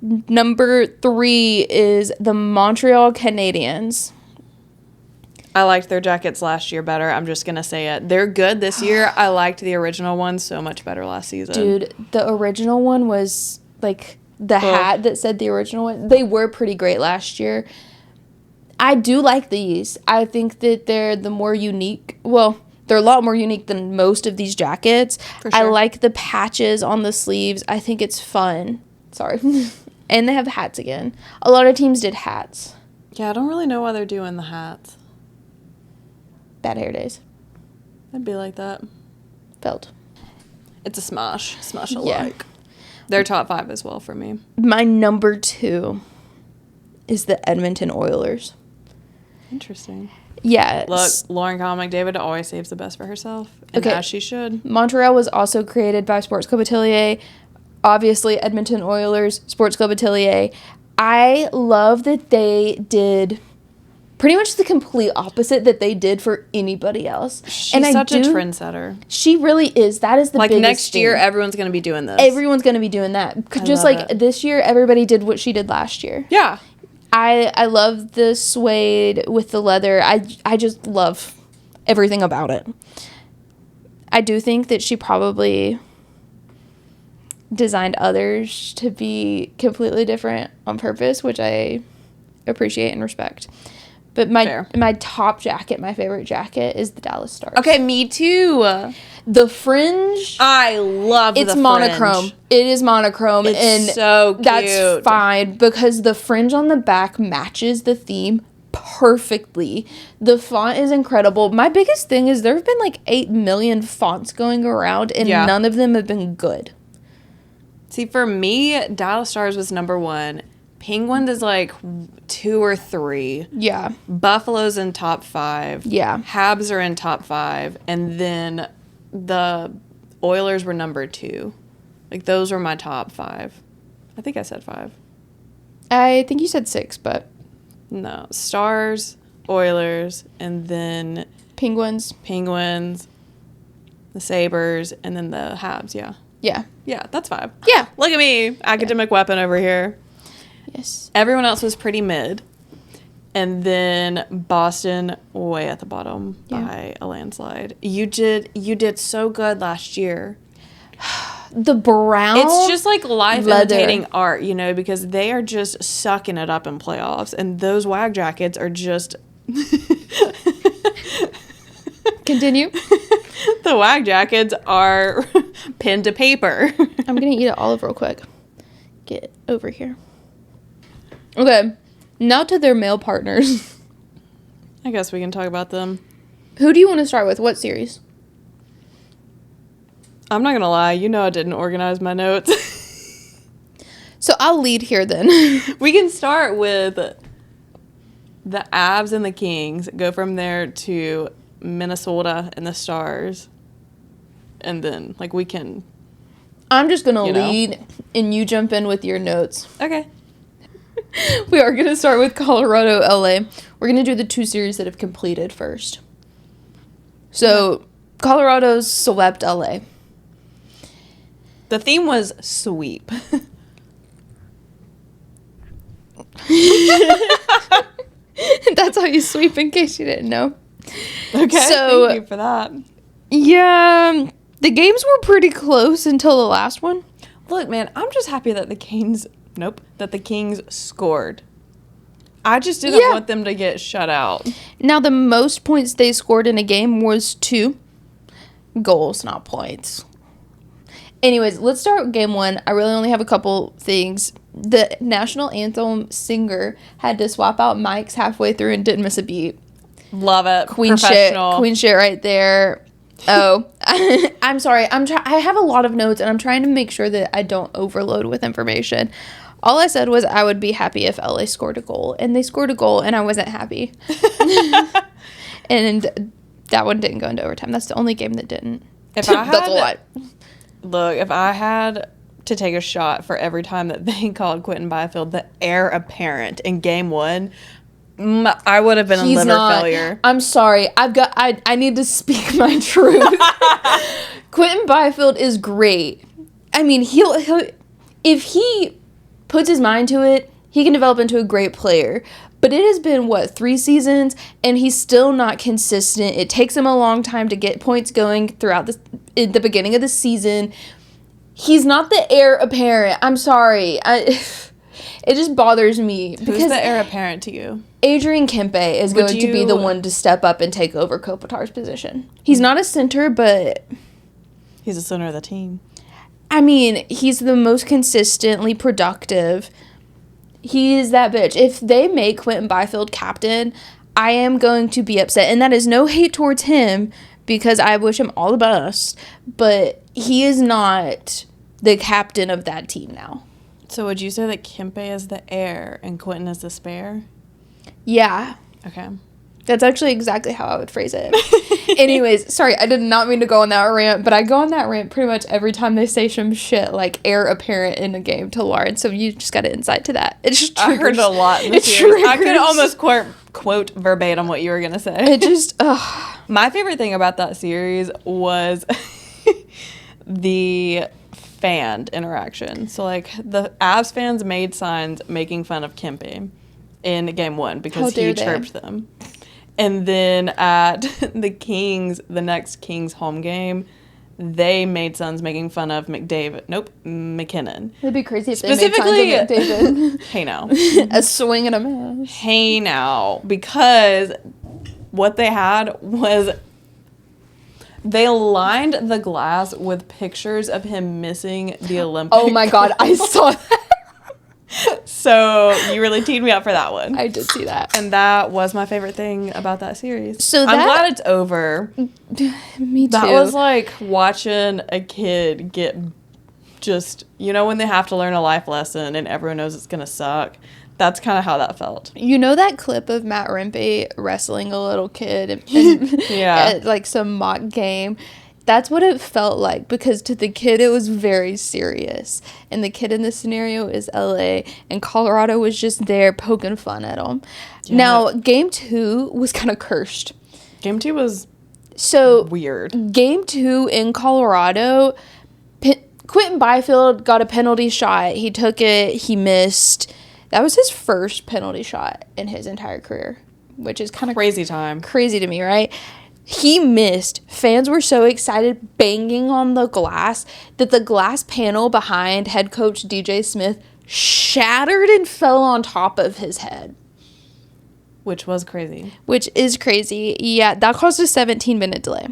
Speaker 2: Number 3 is the Montreal Canadiens.
Speaker 1: I liked their jackets last year better. I'm just going to say it. They're good this year. I liked the original one so much better last season.
Speaker 2: Dude, the original one was like the hat that said the original one. They were pretty great last year. I do like these. I think that they're the more unique. Well, they're a lot more unique than most of these jackets.
Speaker 1: For sure.
Speaker 2: I like the patches on the sleeves. I think it's fun. Sorry. And they have hats again. A lot of teams did hats.
Speaker 1: Yeah, I don't really know why they're doing the hats.
Speaker 2: Bad hair days.
Speaker 1: I'd be like that.
Speaker 2: Felt.
Speaker 1: It's a smash. Smash alike. They're top 5 as well for me.
Speaker 2: My number 2 is the Edmonton Oilers.
Speaker 1: Interesting.
Speaker 2: Yeah.
Speaker 1: Look, Lauren Conn McDavid always saves the best for herself. And as she should.
Speaker 2: Montreal was also created by Sports Club Atelier. Obviously, Edmonton Oilers, Sports Club Atelier. I love that they did pretty much the complete opposite that they did for anybody else.
Speaker 1: She's such a trendsetter.
Speaker 2: She really is. That is the biggest
Speaker 1: next year,
Speaker 2: thing.
Speaker 1: everyone's going to be doing this.
Speaker 2: Everyone's going to be doing that. Just like this year, everybody did what she did last year.
Speaker 1: Yeah.
Speaker 2: I love the suede with the leather. I just love everything about it. I do think that she probably designed others to be completely different on purpose, which I appreciate and respect. But my top jacket, my favorite jacket, is the Dallas Stars.
Speaker 1: Okay, me too.
Speaker 2: The fringe.
Speaker 1: I love the fringe.
Speaker 2: It's monochrome. It is monochrome.
Speaker 1: It's so cute.
Speaker 2: That's fine because the fringe on the back matches the theme perfectly. The font is incredible. My biggest thing is there have been like 8 million fonts going around and none of them have been good.
Speaker 1: See, for me, Dallas Stars was number 1. Penguins is like 2 or 3.
Speaker 2: Yeah.
Speaker 1: Buffalo's in top 5.
Speaker 2: Yeah.
Speaker 1: Habs are in top 5. And then the Oilers were number 2. Like, those were my top 5. I think I said 5.
Speaker 2: I think you said 6, but...
Speaker 1: No. Stars, Oilers, and then...
Speaker 2: Penguins,
Speaker 1: the Sabres, and then the Habs, yeah.
Speaker 2: Yeah.
Speaker 1: Yeah, that's 5.
Speaker 2: Yeah.
Speaker 1: Look at me. Academic weapon over here.
Speaker 2: Yes.
Speaker 1: Everyone else was pretty mid. And then Boston way at the bottom by a landslide. You did so good last year.
Speaker 2: The brown.
Speaker 1: It's just like life imitating art, you know, because they are just sucking it up in playoffs. And those WAG jackets are just...
Speaker 2: Continue.
Speaker 1: The WAG jackets are pen to paper.
Speaker 2: I'm going to eat it olive real quick. Get over here. Okay, now to their male partners.
Speaker 1: I guess we can talk about them.
Speaker 2: Who do you want to start with? What series?
Speaker 1: I'm not going to lie. You know I didn't organize my notes.
Speaker 2: So I'll lead here then.
Speaker 1: We can start with the Avs and the Kings. Go from there to Minnesota and the Stars. And then, like, we can...
Speaker 2: I'm just going to lead and you jump in with your notes.
Speaker 1: Okay.
Speaker 2: We are going to start with Colorado, LA. We're going to do the 2 series that have completed first. So, Colorado's swept LA.
Speaker 1: The theme was sweep.
Speaker 2: That's how you sweep, in case you didn't know.
Speaker 1: Okay,
Speaker 2: so,
Speaker 1: thank you for that.
Speaker 2: Yeah, the games were pretty close until the last one.
Speaker 1: Look, man, I'm just happy that the Kings scored. I just didn't want them to get shut out.
Speaker 2: Now, the most points they scored in a game was 2 goals, not points. Anyways, let's start with game 1. I really only have a couple things. The national anthem singer had to swap out mics halfway through and didn't miss a beat.
Speaker 1: Love it.
Speaker 2: Queen shit right there. Oh, I'm sorry. I have a lot of notes, and I'm trying to make sure that I don't overload with information. All I said was I would be happy if LA scored a goal, and they scored a goal, and I wasn't happy. And that one didn't go into overtime. That's the only game that didn't.
Speaker 1: That's a lot.
Speaker 2: Look,
Speaker 1: if I had to take a shot for every time that they called Quentin Byfield the heir apparent in game 1, I would have been a liver failure.
Speaker 2: I'm sorry. I need to speak my truth. Quentin Byfield is great. I mean, he'll if he puts his mind to it, he can develop into a great player. But it has been, 3 seasons, and he's still not consistent. It takes him a long time to get points going throughout the beginning of the season. He's not the heir apparent. I'm sorry. It just bothers me.
Speaker 1: Who's the heir apparent to you?
Speaker 2: Adrian Kempe is going to be the one to step up and take over Kopitar's position. He's not a center, but...
Speaker 1: He's a center of the team.
Speaker 2: I mean, he's the most consistently productive. He is that bitch. If they make Quentin Byfield captain, I am going to be upset. And that is no hate towards him, because I wish him all the best. But he is not the captain of that team now.
Speaker 1: So would you say that Kempe is the heir and Quentin is the spare?
Speaker 2: Yeah.
Speaker 1: Okay.
Speaker 2: That's actually exactly how I would phrase it. Anyways, sorry, I did not mean to go on that rant, but I go on that rant pretty much every time they say some shit like heir apparent in a game to Lauren, so you just got an insight to that. It just triggers.
Speaker 1: I heard a lot in this series. I could almost quote verbatim what you were going to say.
Speaker 2: It just,
Speaker 1: My favorite thing about that series was the fan interaction. So, like, the Avs fans made signs making fun of Kempe in game 1 because he chirped them. And then at the next Kings home game, they made signs making fun of McKinnon.
Speaker 2: It'd be crazy if they made signs of McDavid.
Speaker 1: Hey now.
Speaker 2: A swing and a miss.
Speaker 1: Hey now. Because what they had was they lined the glass with pictures of him missing the Olympics.
Speaker 2: Oh my God, I saw that.
Speaker 1: So you really teed me up for that one.
Speaker 2: I did see that.
Speaker 1: And that was my favorite thing about that series.
Speaker 2: So
Speaker 1: I'm glad it's over.
Speaker 2: Me too.
Speaker 1: That was like watching a kid get just, when they have to learn a life lesson and everyone knows it's going to suck. That's kind of how that felt.
Speaker 2: You know that clip of Matt Rempe wrestling a little kid at like some mock game? That's what it felt like, because to the kid it was very serious. And the kid in this scenario is LA, and Colorado was just there poking fun at him. Yeah. Now, game 2 was kind of cursed.
Speaker 1: Game 2 was weird. Game
Speaker 2: 2 in Colorado, Quentin Byfield got a penalty shot. He took it. He missed. That was his first penalty shot in his entire career, which is kind of
Speaker 1: crazy
Speaker 2: to me, right? He missed. Fans were so excited, banging on the glass, that the glass panel behind head coach DJ Smith shattered and fell on top of his head.
Speaker 1: Which was crazy.
Speaker 2: Which is crazy. Yeah, that caused a 17-minute delay.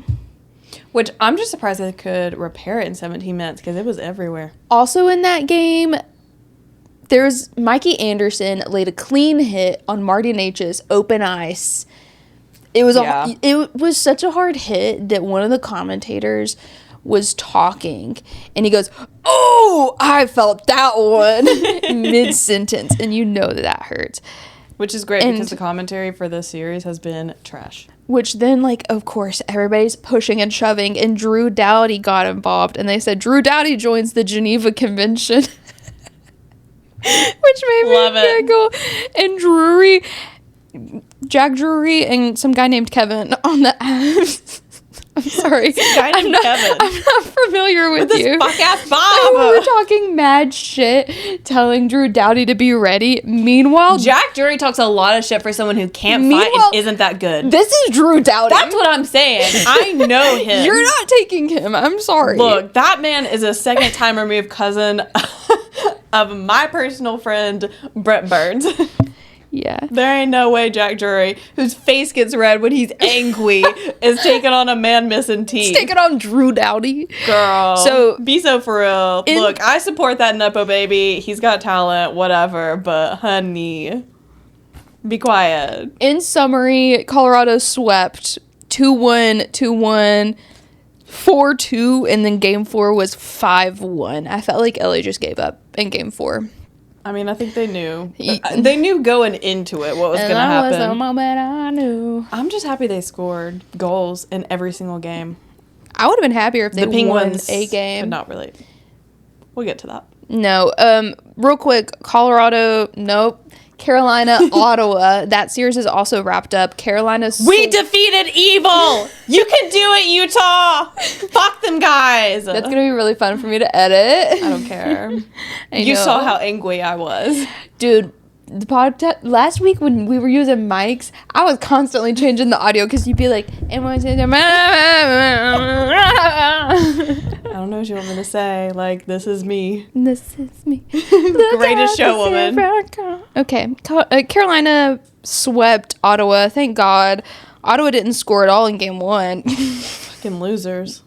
Speaker 1: Which I'm just surprised they could repair it in 17 minutes, because it was everywhere.
Speaker 2: Also in that game, there's Mikey Anderson laid a clean hit on Marty Nature's open ice. It was such a hard hit that one of the commentators was talking, and he goes, "Oh, I felt that one," mid-sentence, and you know that hurts.
Speaker 1: Which is great, because the commentary for this series has been trash.
Speaker 2: Which then, of course, everybody's pushing and shoving, and Drew Doughty got involved, and they said Drew Doughty joins the Geneva Convention. which made
Speaker 1: Love
Speaker 2: me
Speaker 1: it.
Speaker 2: giggle. And Jack Drury and some guy named Kevin on the apps. I'm sorry.
Speaker 1: Kevin.
Speaker 2: I'm not familiar with
Speaker 1: This
Speaker 2: you.
Speaker 1: fuck ass
Speaker 2: We
Speaker 1: Bob.
Speaker 2: were talking mad shit, telling Drew Doughty to be ready. Meanwhile,
Speaker 1: Jack Drury talks a lot of shit for someone who can't fight
Speaker 2: Meanwhile-
Speaker 1: and isn't that good.
Speaker 2: this is Drew Doughty.
Speaker 1: That's what I'm saying. I know him.
Speaker 2: You're not taking him. I'm sorry.
Speaker 1: Look, that man is a second time removed cousin of my personal friend, Brett Burns.
Speaker 2: Yeah.
Speaker 1: There ain't no way Jack Drury, whose face gets red when he's angry, is taking on a man missing teeth.
Speaker 2: Stick it on Drew Doughty.
Speaker 1: Girl.
Speaker 2: So-
Speaker 1: be so for real. Look, I support that Nepo baby. He's got talent, whatever. But honey, be quiet.
Speaker 2: In summary, Colorado swept 2-1, 2-1, 4-2, and then game 4 was 5-1. I felt like LA just gave up in game 4.
Speaker 1: I mean, I think they knew. They knew going into it what was going to happen.
Speaker 2: That was the moment I knew.
Speaker 1: I'm just happy they scored goals in every single game.
Speaker 2: I would have been happier if they
Speaker 1: The Penguins
Speaker 2: won a game.
Speaker 1: but not really. We'll get to that.
Speaker 2: No. Real quick, Colorado, nope. Carolina, Ottawa. That series is also wrapped up. Carolina.
Speaker 1: We defeated evil. You can do it, Utah. Fuck them guys.
Speaker 2: That's gonna be really fun for me to edit.
Speaker 1: I don't care.
Speaker 2: I
Speaker 1: You
Speaker 2: know.
Speaker 1: saw how angry I was.
Speaker 2: Dude, the podcast last week when we were using mics, I was constantly changing the audio because you'd be like,
Speaker 1: I don't know what you want me to say. Like, this is me.
Speaker 2: this is me.
Speaker 1: Greatest show woman.
Speaker 2: Okay, Carolina swept Ottawa. Thank God. Ottawa didn't score at all in game 1.
Speaker 1: Fucking losers.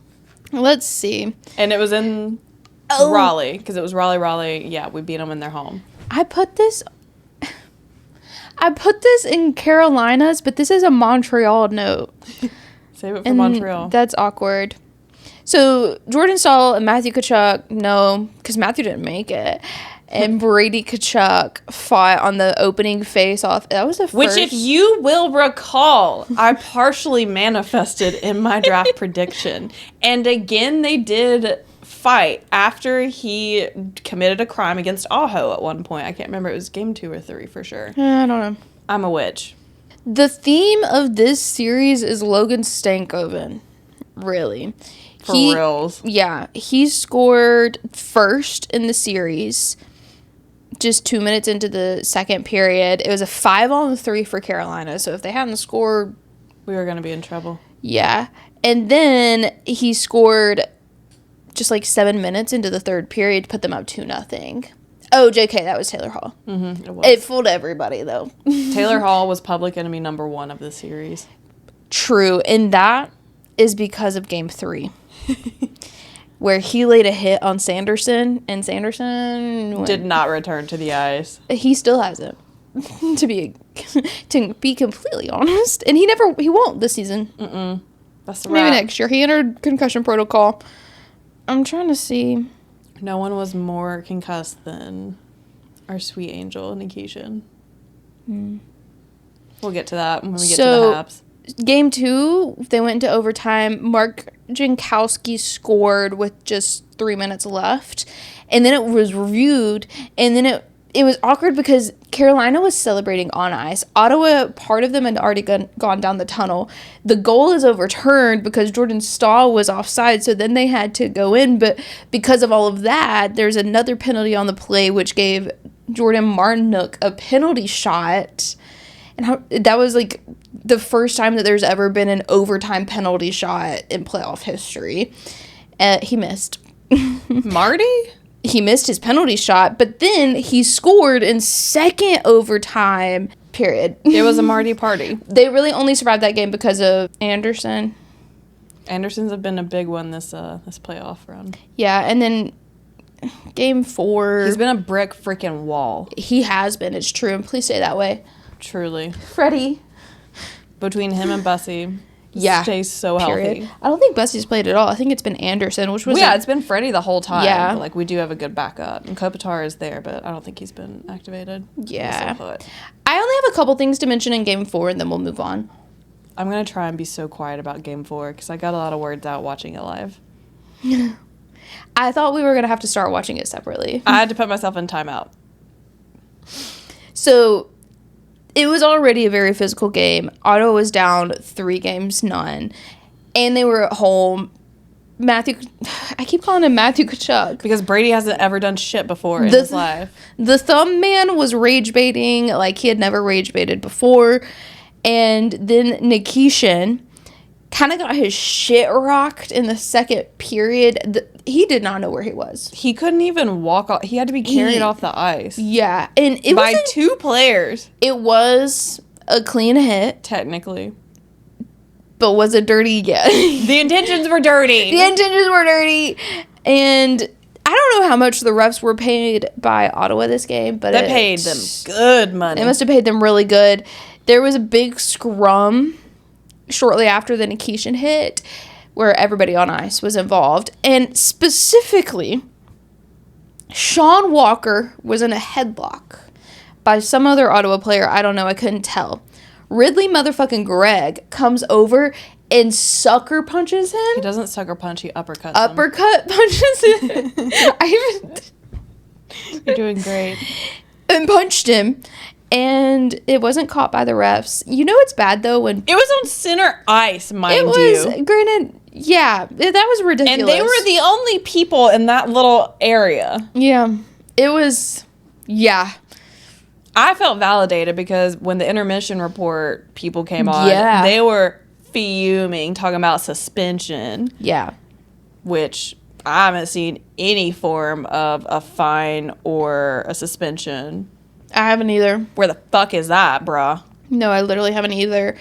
Speaker 2: Let's see.
Speaker 1: And it was in Raleigh, because it was Raleigh. Yeah, we beat them in their home.
Speaker 2: I put this in Carolinas, but this is a Montreal note.
Speaker 1: Save it for
Speaker 2: And
Speaker 1: Montreal.
Speaker 2: that's awkward. So Jordan Stahl and Matthew Tkachuk, no, because Matthew didn't make it. And Brady Tkachuk fought on the opening face-off. That was the first.
Speaker 1: Which, if you will recall, I partially manifested in my draft prediction. And again, they did fight after he committed a crime against Aho at one point. I can't remember. It was game 2 or 3 for sure.
Speaker 2: I don't know.
Speaker 1: I'm a witch.
Speaker 2: The theme of this series is Logan Stankoven. Really.
Speaker 1: For reals.
Speaker 2: Yeah. He scored first in the series. Just 2 minutes into the second period. It was a 5-on-3 for Carolina. So if they hadn't scored,
Speaker 1: We were going to be in trouble.
Speaker 2: yeah. And then he scored just like 7 minutes into the third period to put them up 2-0. Oh, JK, that was Taylor Hall.
Speaker 1: Mm-hmm, it was.
Speaker 2: It fooled everybody, though.
Speaker 1: Taylor Hall was public enemy number 1 of the series.
Speaker 2: True. And that is because of game 3. Where he laid a hit on Sanderson, and Sanderson
Speaker 1: Did not return to the ice.
Speaker 2: He still hasn't, to be completely honest, and he won't this season.
Speaker 1: That's the
Speaker 2: Maybe
Speaker 1: wrap.
Speaker 2: next year. He entered concussion protocol. I'm trying to see.
Speaker 1: No one was more concussed than our sweet angel, Nikishin. We'll get to that when we get to the Habs.
Speaker 2: Game 2, they went into overtime. Mark Jankowski scored with just 3 minutes left. And then it was reviewed. And then it was awkward because Carolina was celebrating on ice. Ottawa, part of them had already gone down the tunnel. The goal is overturned because Jordan Stahl was offside. So then they had to go in. But because of all of that, there's another penalty on the play, which gave Jordan Martinook a penalty shot. And that was like the first time that there's ever been an overtime penalty shot in playoff history. He missed.
Speaker 1: Marty?
Speaker 2: He missed his penalty shot, but then he scored in second overtime period.
Speaker 1: It was a Marty party.
Speaker 2: They really only survived that game because of Anderson.
Speaker 1: Andersons have been a big one this playoff run.
Speaker 2: Yeah, and then game 4.
Speaker 1: He's been a brick freaking wall.
Speaker 2: He has been, it's true. And please say that way.
Speaker 1: Truly.
Speaker 2: Freddie.
Speaker 1: Between him and Bussy.
Speaker 2: Yeah.
Speaker 1: Stays so healthy.
Speaker 2: I don't think Busty's played at all. I think it's been Anderson, which was
Speaker 1: Well, yeah, it's been Freddie the whole time.
Speaker 2: Yeah.
Speaker 1: But, like, we do have a good backup. And Kopitar is there, but I don't think he's been activated.
Speaker 2: Yeah.
Speaker 1: He's so put.
Speaker 2: I only have a couple things to mention in game 4, and then we'll move on.
Speaker 1: I'm going to try and be so quiet about game 4 because I got a lot of words out watching it live.
Speaker 2: I thought we were going to have to start watching it separately.
Speaker 1: I had to put myself in timeout.
Speaker 2: So it was already a very physical game. Ottawa was down 3-0, and they were at home. I keep calling him Matthew Tkachuk.
Speaker 1: Because Brady hasn't ever done shit before in his life.
Speaker 2: The thumb man was rage baiting like he had never rage baited before. And then Nikishin kind of got his shit rocked in the second period. He did not know where he was.
Speaker 1: He couldn't even walk off. He had to be carried off the ice.
Speaker 2: Yeah. And it
Speaker 1: by 2 players.
Speaker 2: It was a clean hit.
Speaker 1: Technically.
Speaker 2: But was it dirty? Yeah.
Speaker 1: The intentions were dirty.
Speaker 2: And I don't know how much the refs were paid by Ottawa this game, but
Speaker 1: they paid them good money.
Speaker 2: They must have paid them really good. There was a big scrum shortly after the Nikishin hit where everybody on ice was involved. And specifically, Sean Walker was in a headlock by some other Ottawa player. I don't know. I couldn't tell. Ridley motherfucking Gregg comes over and sucker punches him.
Speaker 1: He doesn't sucker punch, he uppercuts
Speaker 2: punches him.
Speaker 1: You're doing great.
Speaker 2: And punched him. And it wasn't caught by the refs. You know it's bad, though, when...
Speaker 1: It was on center ice, mind you.
Speaker 2: It was, granted, yeah, that was ridiculous.
Speaker 1: And they were the only people in that little area.
Speaker 2: Yeah. It was... Yeah.
Speaker 1: I felt validated because when the intermission report people came on, they were fuming, talking about suspension.
Speaker 2: Yeah.
Speaker 1: Which I haven't seen any form of a fine or a suspension.
Speaker 2: I haven't either.
Speaker 1: Where the fuck is that, bruh?
Speaker 2: No, I literally haven't either.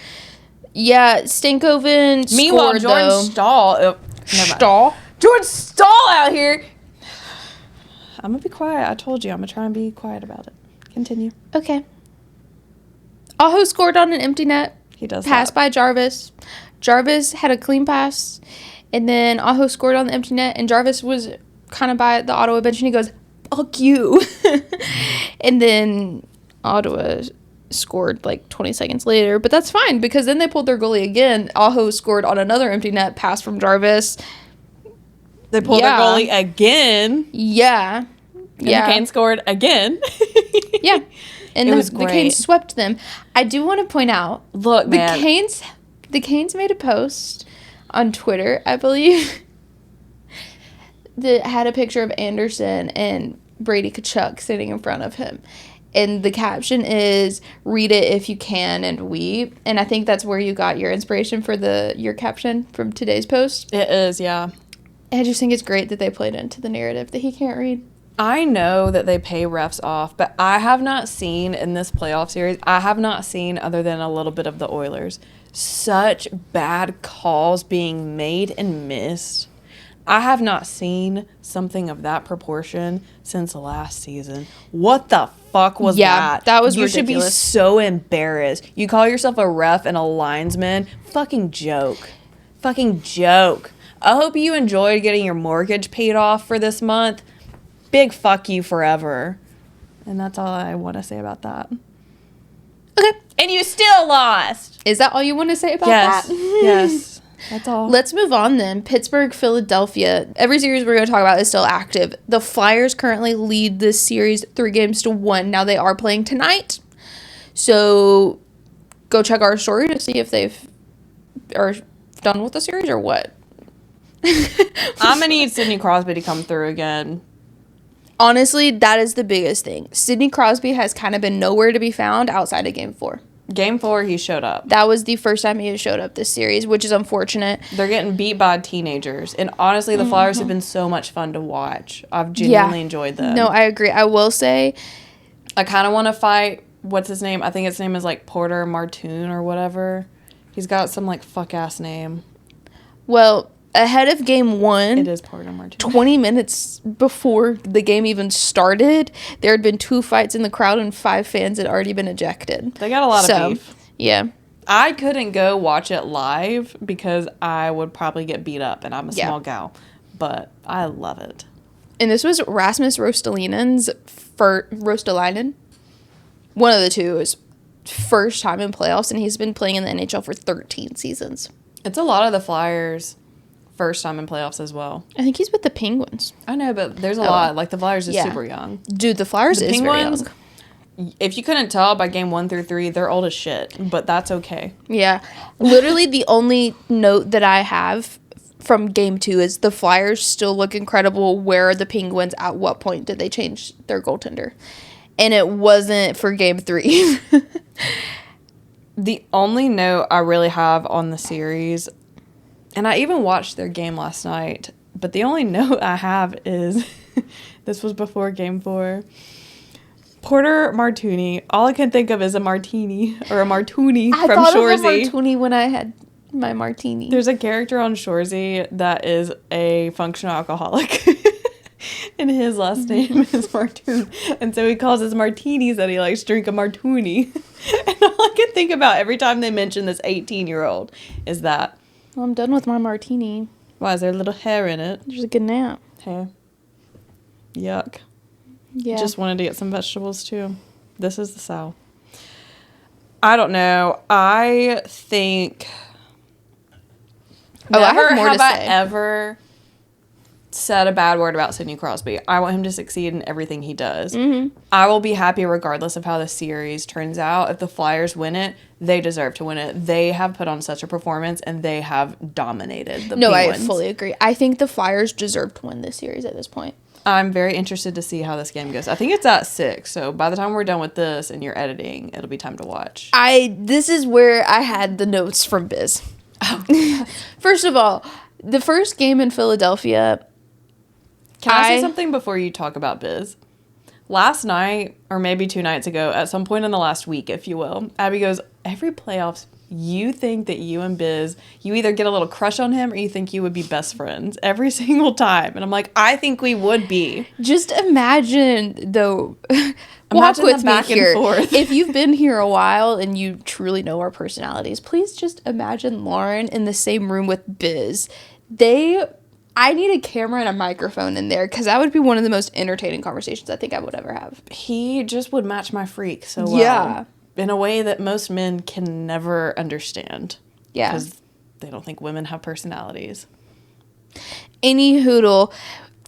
Speaker 2: Yeah, Stankoven
Speaker 1: Meanwhile,
Speaker 2: scored,
Speaker 1: Jordan
Speaker 2: though.
Speaker 1: Stahl. Jordan Stahl out here. I'm going to be quiet. I told you. I'm going to try and be quiet about it. Continue.
Speaker 2: Okay. Aho scored on an empty net.
Speaker 1: He does
Speaker 2: Pass by Jarvis. Jarvis had a clean pass. And then Aho scored on the empty net. And Jarvis was kind of by the Ottawa bench. And he goes, fuck you. And then Ottawa scored like 20 seconds later. But that's fine because then they pulled their goalie again. Aho scored on another empty net pass from Jarvis.
Speaker 1: They pulled their goalie again.
Speaker 2: Yeah.
Speaker 1: And the Canes scored again.
Speaker 2: Yeah. And
Speaker 1: it was
Speaker 2: the Canes swept them. I do want to point out.
Speaker 1: Look, man.
Speaker 2: The Canes made a post on Twitter, I believe, that had a picture of Anderson and Brady Tkachuk sitting in front of him. And the caption is, read it if you can and weep. And I think that's where you got your inspiration for your caption from today's post.
Speaker 1: It is, yeah.
Speaker 2: I just think it's great that they played into the narrative that he can't read.
Speaker 1: I know that they pay refs off, but I have not seen in this playoff series, other than a little bit of the Oilers, such bad calls being made and missed. I have not seen something of that proportion since last season. What the fuck was that?
Speaker 2: Yeah, that was
Speaker 1: ridiculous. You should be so embarrassed. You call yourself a ref and a linesman? Fucking joke. Fucking joke. I hope you enjoyed getting your mortgage paid off for this month. Big fuck you forever. And that's all I want to say about that.
Speaker 2: Okay.
Speaker 1: And you still lost.
Speaker 2: Is that all you want to say about that?
Speaker 1: Yes. That's all.
Speaker 2: Let's move on then. Pittsburgh, Philadelphia. Every series we're going to talk about is still active. The Flyers currently lead this series 3-1. Now they are playing tonight. So go check our story to see if are done with the series or what.
Speaker 1: I'm going to need Sidney Crosby to come through again.
Speaker 2: Honestly, that is the biggest thing. Sidney Crosby has kind of been nowhere to be found outside of Game 4.
Speaker 1: Game 4, he showed up.
Speaker 2: That was the first time he has showed up this series, which is unfortunate.
Speaker 1: They're getting beat by teenagers. And honestly, the Flyers have been so much fun to watch. I've genuinely enjoyed them.
Speaker 2: No, I agree. I will say,
Speaker 1: I kind of want to fight, what's his name? I think his name is like Porter Martoon or whatever. He's got some like fuck-ass name.
Speaker 2: Well, ahead of Game 1,
Speaker 1: it is Porter Martoon.
Speaker 2: 20 minutes before the game even started, there had been 2 fights in the crowd and 5 fans had already been ejected.
Speaker 1: They got a lot of beef.
Speaker 2: Yeah.
Speaker 1: I couldn't go watch it live because I would probably get beat up, and I'm a small gal. But I love it.
Speaker 2: And this was Rasmus Ristolainen's Ristolainen. One of the two is first time in playoffs, and he's been playing in the NHL for 13 seasons.
Speaker 1: It's a lot of the Flyers' first time in playoffs as well.
Speaker 2: I think he's with the Penguins.
Speaker 1: I know, but there's a lot. Like, the Flyers is super young.
Speaker 2: Dude, the Flyers is very young.
Speaker 1: if you couldn't tell by game 1 through 3, they're old as shit, but that's okay.
Speaker 2: Yeah. Literally the only note that I have from game 2 is the Flyers still look incredible. Where are the Penguins? At what point did they change their goaltender? And it wasn't for game 3.
Speaker 1: The only note I really have on the series, and I even watched their game last night, but the only note I have is, this was before game 4, Porter Martini. All I can think of is a martini or a martini from Shoresy.
Speaker 2: I thought of a martini when I had my martini.
Speaker 1: There's a character on Shoresy that is a functional alcoholic. And his last name is Martoon. And so he calls his martinis that he likes to drink a martini. And all I can think about every time they mention this 18-year-old is that.
Speaker 2: Well, I'm done with my martini.
Speaker 1: Why, is there a little hair in it?
Speaker 2: There's a good nap.
Speaker 1: Hair. Yuck.
Speaker 2: Yeah.
Speaker 1: Just wanted to get some vegetables too. This is the South. I don't know. I think.
Speaker 2: I have more to
Speaker 1: I
Speaker 2: say.
Speaker 1: ever said a bad word about Sidney Crosby. I want him to succeed in everything he does. Mm-hmm. I will be happy regardless of how the series turns out. If the Flyers win it, they deserve to win it. They have put on such a performance, and they have dominated the Penguins.
Speaker 2: I fully agree. I think the Flyers deserve to win this series at this point.
Speaker 1: I'm very interested to see how this game goes. I think it's at 6, so by the time we're done with this and you're editing, it'll be time to watch.
Speaker 2: This is where I had the notes from Biz. Oh. First of all, the first game in Philadelphia.
Speaker 1: Can I say something before you talk about Biz? Last night, or maybe 2 nights ago, at some point in the last week, if you will, Abby goes, every playoffs, you think that you and Biz, you either get a little crush on him or you think you would be best friends every single time. And I'm like, I think we would be.
Speaker 2: Just imagine, though, walk with me here. If you've been here a while and you truly know our personalities, please just imagine Lauren in the same room with Biz. I need a camera and a microphone in there because that would be one of the most entertaining conversations I think I would ever have.
Speaker 1: He just would match my freak so well.
Speaker 2: Yeah.
Speaker 1: In a way that most men can never understand.
Speaker 2: Yeah.
Speaker 1: Because they don't think women have personalities.
Speaker 2: Any hoodle.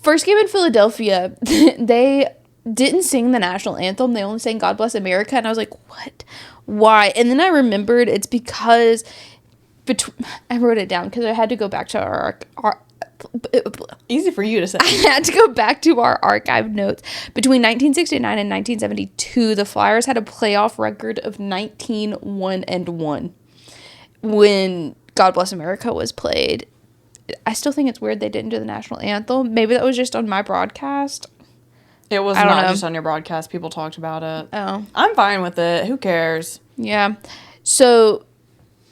Speaker 2: First game in Philadelphia, they didn't sing the national anthem. They only sang God Bless America. And I was like, what? Why? And then I remembered it's because... I wrote it down because I had to go back to our
Speaker 1: easy for you to say.
Speaker 2: I had to go back to our archive notes. Between 1969 and 1972, the Flyers had a playoff record of 19-1-1 when God Bless America was played. I still think it's weird they didn't do the national anthem. Maybe that was just on my broadcast.
Speaker 1: It was not just on your broadcast. People talked about it.
Speaker 2: Oh.
Speaker 1: I'm fine with it. Who cares?
Speaker 2: Yeah. So...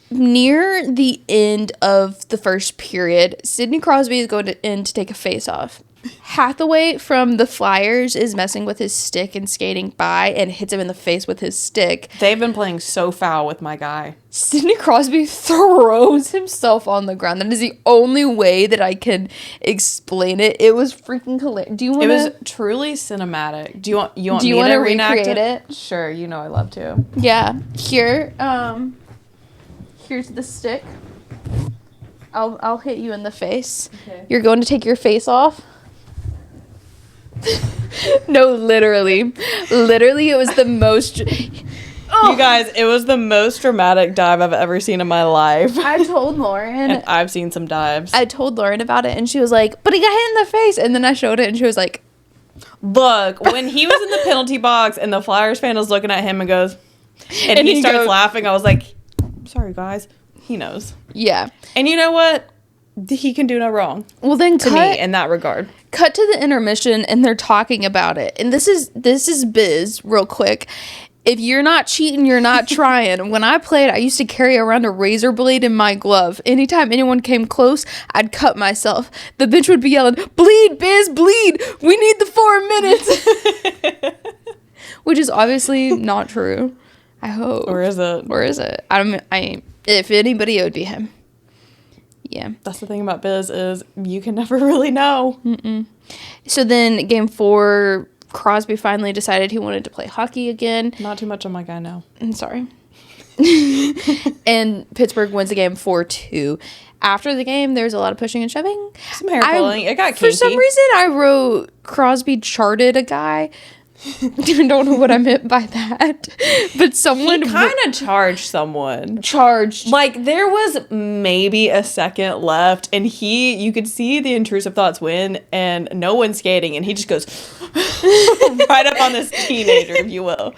Speaker 2: near the end of the first period, Sidney Crosby is going in to take a face-off. Hathaway from the Flyers is messing with his stick and skating by and hits him in the face with his stick.
Speaker 1: They've been playing so foul with my guy.
Speaker 2: Sidney Crosby throws himself on the ground. That is the only way that I can explain it. It was freaking hilarious.
Speaker 1: It was truly cinematic. Do you want me to reenact it? Sure, you know I love to.
Speaker 2: Yeah. Here's the stick. I'll hit you in the face. Okay. You're going to take your face off? No, literally. Literally, it was the most...
Speaker 1: You guys, it was the most dramatic dive I've ever seen in my life.
Speaker 2: I told Lauren.
Speaker 1: And I've seen some dives.
Speaker 2: I told Lauren about it, and she was like, but he got hit in the face. And then I showed it, and she was like...
Speaker 1: Look, when he was in the penalty box, and the Flyers fan was looking at him and goes... And he starts laughing, I was like... Sorry, guys. He knows. Yeah. And you know what? He can do no wrong. Well, then to me in that regard.
Speaker 2: Cut to the intermission, and they're talking about it. And this is Biz, real quick. If you're not cheating, you're not trying. When I played, I used to carry around a razor blade in my glove. Anytime anyone came close, I'd cut myself. The bench would be yelling, "Bleed, Biz, bleed! We need the 4 minutes!" Which is obviously not true. I hope.
Speaker 1: Or is it?
Speaker 2: If anybody, it would be him. Yeah.
Speaker 1: That's the thing about Biz is you can never really know.
Speaker 2: Mm-mm. So then game 4, Crosby finally decided he wanted to play hockey again.
Speaker 1: Not too much on my guy now.
Speaker 2: I'm sorry. And Pittsburgh wins the game 4-2. After the game, there's a lot of pushing and shoving.
Speaker 1: Some hair pulling. It got kinky.
Speaker 2: For some reason, I wrote Crosby charted a guy. I don't know what I meant by that. But someone
Speaker 1: kind of charged someone.
Speaker 2: Charged.
Speaker 1: Like, there was maybe a second left, and you could see the intrusive thoughts win, and no one's skating, and he just goes right up on this teenager, if you will.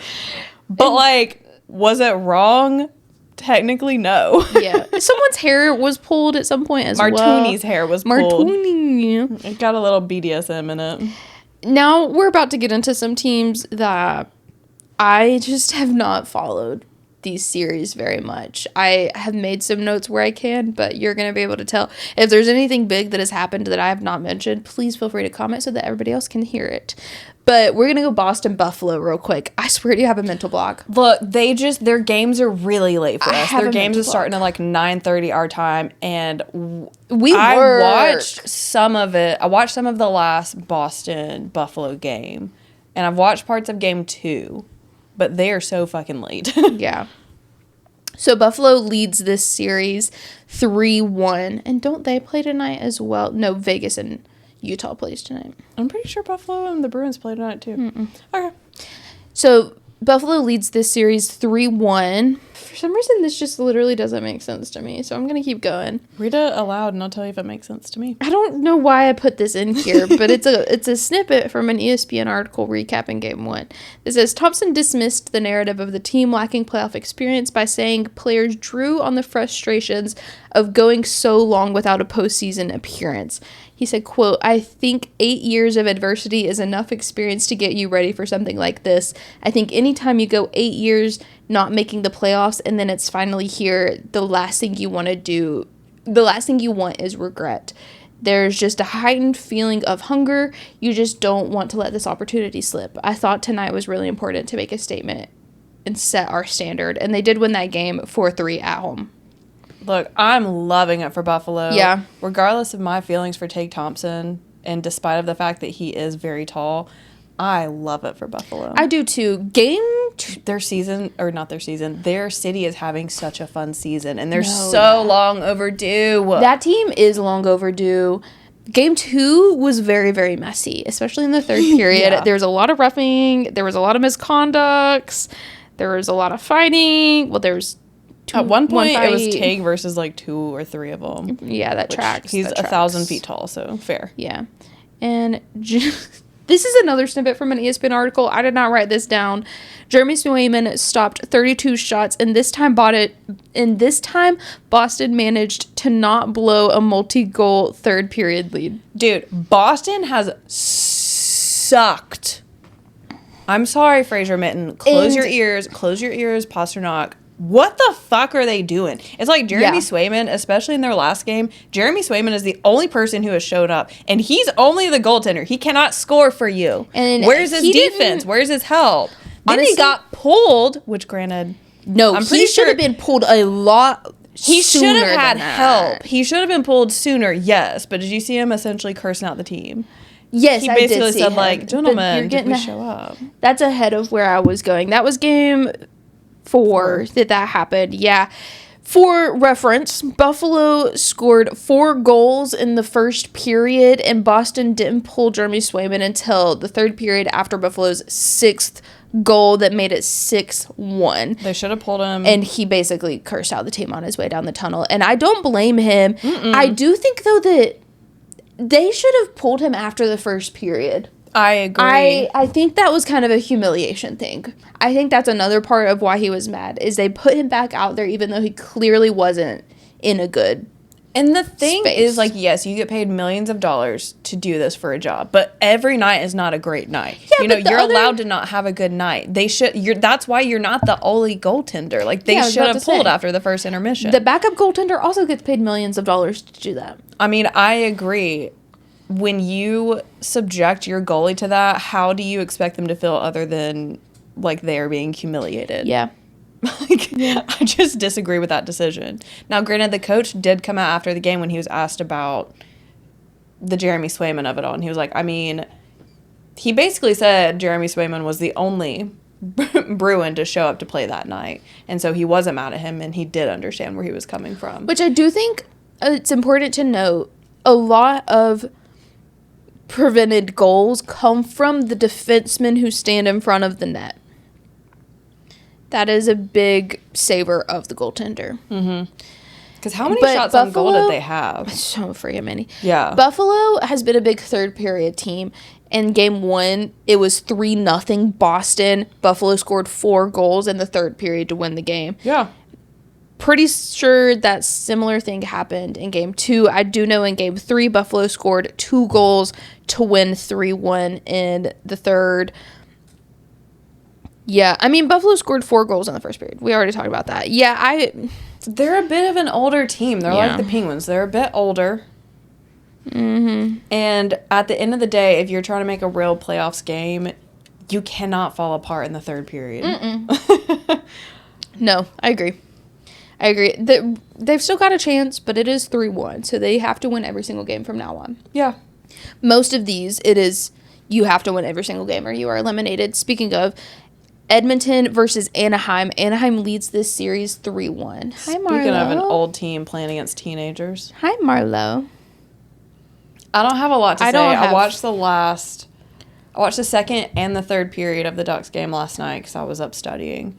Speaker 1: But, like, was it wrong? Technically, no.
Speaker 2: Yeah. Someone's hair was pulled at some point as well.
Speaker 1: Martuni's hair was pulled.
Speaker 2: Martuni.
Speaker 1: It got a little BDSM in it.
Speaker 2: Now we're about to get into some teams that I just have not followed these series very much. I have made some notes where I can, but you're going to be able to tell. If there's anything big that has happened that I have not mentioned, please feel free to comment so that everybody else can hear it. But we're going to go Boston Buffalo real quick. I swear to you, have a mental block.
Speaker 1: Look, their games are really late for us. Their games are starting at like 9:30 our time, and I watched some of it. I watched some of the last Boston Buffalo game, and I've watched parts of game 2, but they are so fucking late.
Speaker 2: Yeah. So Buffalo leads this series 3-1, and don't they play tonight as well? No, Vegas and Utah plays tonight.
Speaker 1: I'm pretty sure Buffalo and the Bruins play tonight too. Okay.
Speaker 2: So Buffalo leads this series 3-1. For some reason, this just literally doesn't make sense to me, so I'm going to keep going.
Speaker 1: Read it aloud, and I'll tell you if it makes sense to me.
Speaker 2: I don't know why I put this in here, but it's a snippet from an ESPN article recapping Game 1. It says, Thompson dismissed the narrative of the team lacking playoff experience by saying players drew on the frustrations of going so long without a postseason appearance. He said, quote, I think 8 years of adversity is enough experience to get you ready for something like this. I think anytime you go 8 years not making the playoffs and then it's finally here, the last thing you want is regret. There's just a heightened feeling of hunger. You just don't want to let this opportunity slip. I thought tonight was really important to make a statement and set our standard. And they did win that game 4-3 at home.
Speaker 1: Look, I'm loving it for Buffalo.
Speaker 2: Yeah.
Speaker 1: Regardless of my feelings for Tage Thompson, and despite of the fact that he is very tall, I love it for Buffalo.
Speaker 2: I do too.
Speaker 1: Their city is having such a fun season, and they're long overdue.
Speaker 2: That team is long overdue. Game 2 was very, very messy, especially in the third period.
Speaker 1: Yeah.
Speaker 2: There was a lot of roughing. There was a lot of misconducts. There was a lot of fighting. Well, there was
Speaker 1: at one point, it was Tage versus like 2 or 3 of them.
Speaker 2: Yeah, that tracks.
Speaker 1: He's 1,000 feet tall, so fair.
Speaker 2: Yeah. And this is another snippet from an ESPN article. I did not write this down. Jeremy Swayman stopped 32 shots, and this time Boston managed to not blow a multi-goal third period lead.
Speaker 1: Dude, Boston has sucked. I'm sorry, Fraser Mitten. Close your ears, Pasternak. What the fuck are they doing? It's like Jeremy Swayman, especially in their last game. Jeremy Swayman is the only person who has showed up, and he's only the goaltender. He cannot score for you. And where's his defense? Where's his help? Then he got pulled, which granted,
Speaker 2: he should have been pulled a lot.
Speaker 1: He should have had help. He should have been pulled sooner, yes. But did you see him essentially cursing out the team?
Speaker 2: Yes,
Speaker 1: he basically
Speaker 2: I did see
Speaker 1: said,
Speaker 2: him.
Speaker 1: like, gentlemen, did we show up?
Speaker 2: That's ahead of where I was going. That was game 4 that happened. Yeah. For reference, Buffalo scored 4 goals in the first period, and Boston didn't pull Jeremy Swayman until the third period after Buffalo's 6th goal that made it 6-1.
Speaker 1: They should have pulled him.
Speaker 2: And he basically cursed out the team on his way down the tunnel. And I don't blame him. I do think, though, that they should have pulled him after the first period.
Speaker 1: I agree.
Speaker 2: I think that was kind of a humiliation thing. I think that's another part of why he was mad, is they put him back out there even though he clearly wasn't in a good
Speaker 1: And the thing
Speaker 2: space.
Speaker 1: is, like, yes, you get paid millions of dollars to do this for a job, but every night is not a great night. Yeah, you're allowed to not have a good night. That's why you're not the only goaltender. Like, they should have pulled after the first intermission.
Speaker 2: The backup goaltender also gets paid millions of dollars to do that.
Speaker 1: I mean, I agree. When you subject your goalie to that, how do you expect them to feel other than, like, they are being humiliated?
Speaker 2: Yeah.
Speaker 1: I just disagree with that decision. Now, granted, the coach did come out after the game when he was asked about the Jeremy Swayman of it all. And he was like, I mean, he basically said Jeremy Swayman was the only Bruin to show up to play that night. And so he wasn't mad at him, and he did understand where he was coming from.
Speaker 2: Which I do think it's important to note, a lot of prevented goals come from the defensemen who stand in front of the net. That is a big saver of the goaltender.
Speaker 1: Mm-hmm. Because how many shots on goal did they have?
Speaker 2: So freaking many.
Speaker 1: Yeah.
Speaker 2: Buffalo has been a big third period team. In game 1, it was 3-0 Boston. Buffalo scored 4 goals in the third period to win the game.
Speaker 1: Yeah.
Speaker 2: Pretty sure that similar thing happened in game 2. I do know in game 3, Buffalo scored 2 goals to win 3-1 in the third. Yeah, I mean, Buffalo scored 4 goals in the first period. We already talked about that. Yeah,
Speaker 1: they're a bit of an older team. They're like the Penguins. They're a bit older.
Speaker 2: Mm-hmm.
Speaker 1: And at the end of the day, if you're trying to make a real playoffs game, you cannot fall apart in the third period.
Speaker 2: No, I agree. They've still got a chance, but it is 3-1, so they have to win every single game from now on.
Speaker 1: Yeah.
Speaker 2: Most of these, it is you have to win every single game or you are eliminated. Speaking of, Edmonton versus Anaheim. Anaheim leads this series 3-1. Hi, Marlo.
Speaker 1: Speaking of an old team playing against teenagers.
Speaker 2: Hi, Marlo.
Speaker 1: I don't have a lot to say. I watched the second and the third period of the Ducks game last night because I was up studying.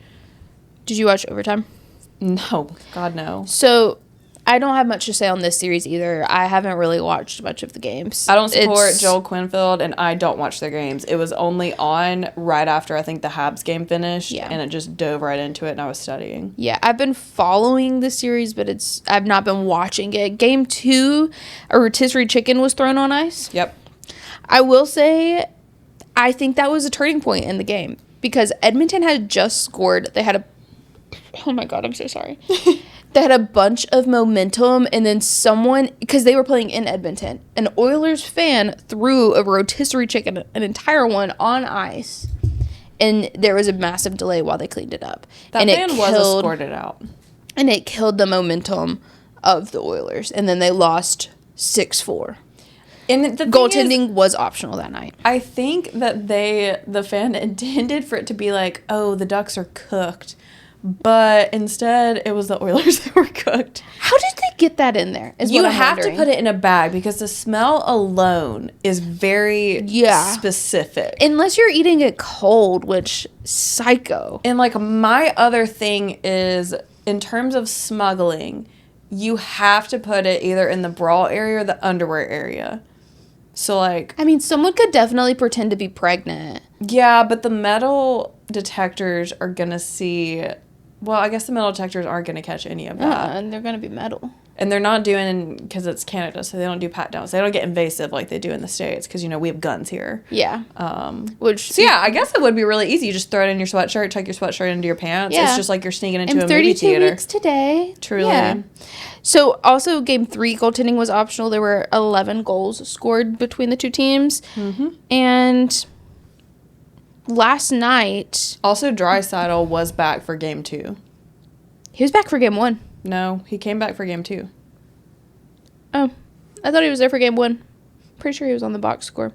Speaker 2: Did you watch overtime?
Speaker 1: No. God, no.
Speaker 2: So, I don't have much to say on this series either. I haven't really watched much of the games.
Speaker 1: I don't support Joel Quinfield, and I don't watch their games. It was only on right after, I think, the Habs game finished, and it just dove right into it, and I was studying.
Speaker 2: Yeah, I've been following the series, but I've not been watching it. Game 2, a rotisserie chicken was thrown on ice.
Speaker 1: Yep.
Speaker 2: I will say, I think that was a turning point in the game, because Edmonton had just scored. They had oh my God, I'm so sorry. They had a bunch of momentum, and then someone, because they were playing in Edmonton, an Oilers fan threw a rotisserie chicken, an entire one, on ice, and there was a massive delay while they cleaned it up.
Speaker 1: That fan was escorted out.
Speaker 2: And it killed the momentum of the Oilers, and then they lost 6-4. And the goaltending was optional that night.
Speaker 1: I think that the fan intended for it to be like, oh, the Ducks are cooked. But instead, it was the Oilers that were cooked.
Speaker 2: How did they get that in there?
Speaker 1: You have to put it in a bag because the smell alone is very specific.
Speaker 2: Unless you're eating it cold, which, psycho.
Speaker 1: And, like, my other thing is, in terms of smuggling, you have to put it either in the bra area or the underwear area. So, like...
Speaker 2: I mean, someone could definitely pretend to be pregnant.
Speaker 1: Yeah, but the metal detectors are going to see... Well, I guess the metal detectors aren't going to catch any of that.
Speaker 2: Yeah, and they're going to be metal.
Speaker 1: And they're not doing, because it's Canada, so they don't do pat-downs. They don't get invasive like they do in the States, because, you know, we have guns here.
Speaker 2: Yeah.
Speaker 1: So, yeah, I guess it would be really easy. You just throw it in your sweatshirt, tuck your sweatshirt into your pants. Yeah. It's just like you're sneaking into a movie theater.
Speaker 2: 32 weeks today.
Speaker 1: Truly. Yeah.
Speaker 2: So, also, Game 3 goaltending was optional. There were 11 goals scored between the two teams. Mm-hmm. And... last night...
Speaker 1: Also, Draisaitl was back for Game 2.
Speaker 2: He was back for Game 1.
Speaker 1: No, he came back for Game 2.
Speaker 2: Oh. I thought he was there for Game 1. Pretty sure he was on the box score.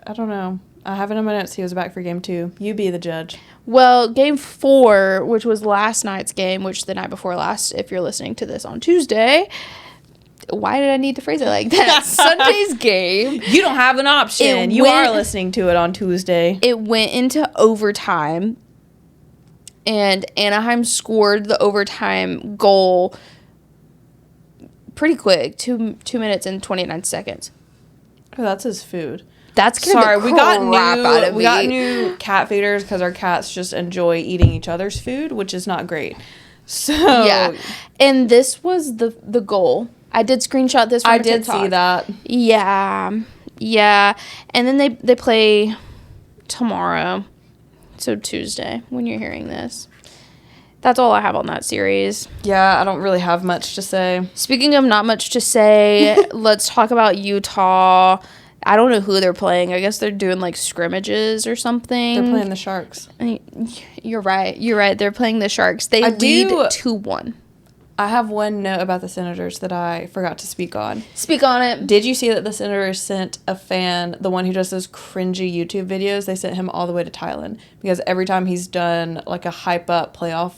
Speaker 1: I don't know. I have it in my notes he was back for Game 2. You be the judge.
Speaker 2: Well, Game 4, which was last night's game, which the night before last, if you're listening to this on Tuesday... Why did I need to phrase it like that? Sunday's game.
Speaker 1: You don't have an option. You are listening to it on Tuesday.
Speaker 2: It went into overtime, and Anaheim scored the overtime goal pretty quick, 2 minutes and 29 seconds.
Speaker 1: Oh, that's his food.
Speaker 2: That's sorry.
Speaker 1: We got new cat feeders because our cats just enjoy eating each other's food, which is not great. So
Speaker 2: yeah, and this was the goal. I did screenshot this from
Speaker 1: I did TikTok. See that.
Speaker 2: Yeah. And then they play tomorrow. So Tuesday, when you're hearing this. That's all I have on that series.
Speaker 1: Yeah, I don't really have much to say.
Speaker 2: Speaking of not much to say, let's talk about Utah. I don't know who they're playing. I guess they're doing, like, scrimmages or something.
Speaker 1: They're playing the Sharks.
Speaker 2: You're right. They're playing the Sharks. They lead 2-1.
Speaker 1: I have one note about the Senators that I forgot to speak on.
Speaker 2: Speak on it.
Speaker 1: Did you see that the Senators sent a fan, the one who does those cringy YouTube videos, they sent him all the way to Thailand? Because every time he's done, like, a hype-up playoff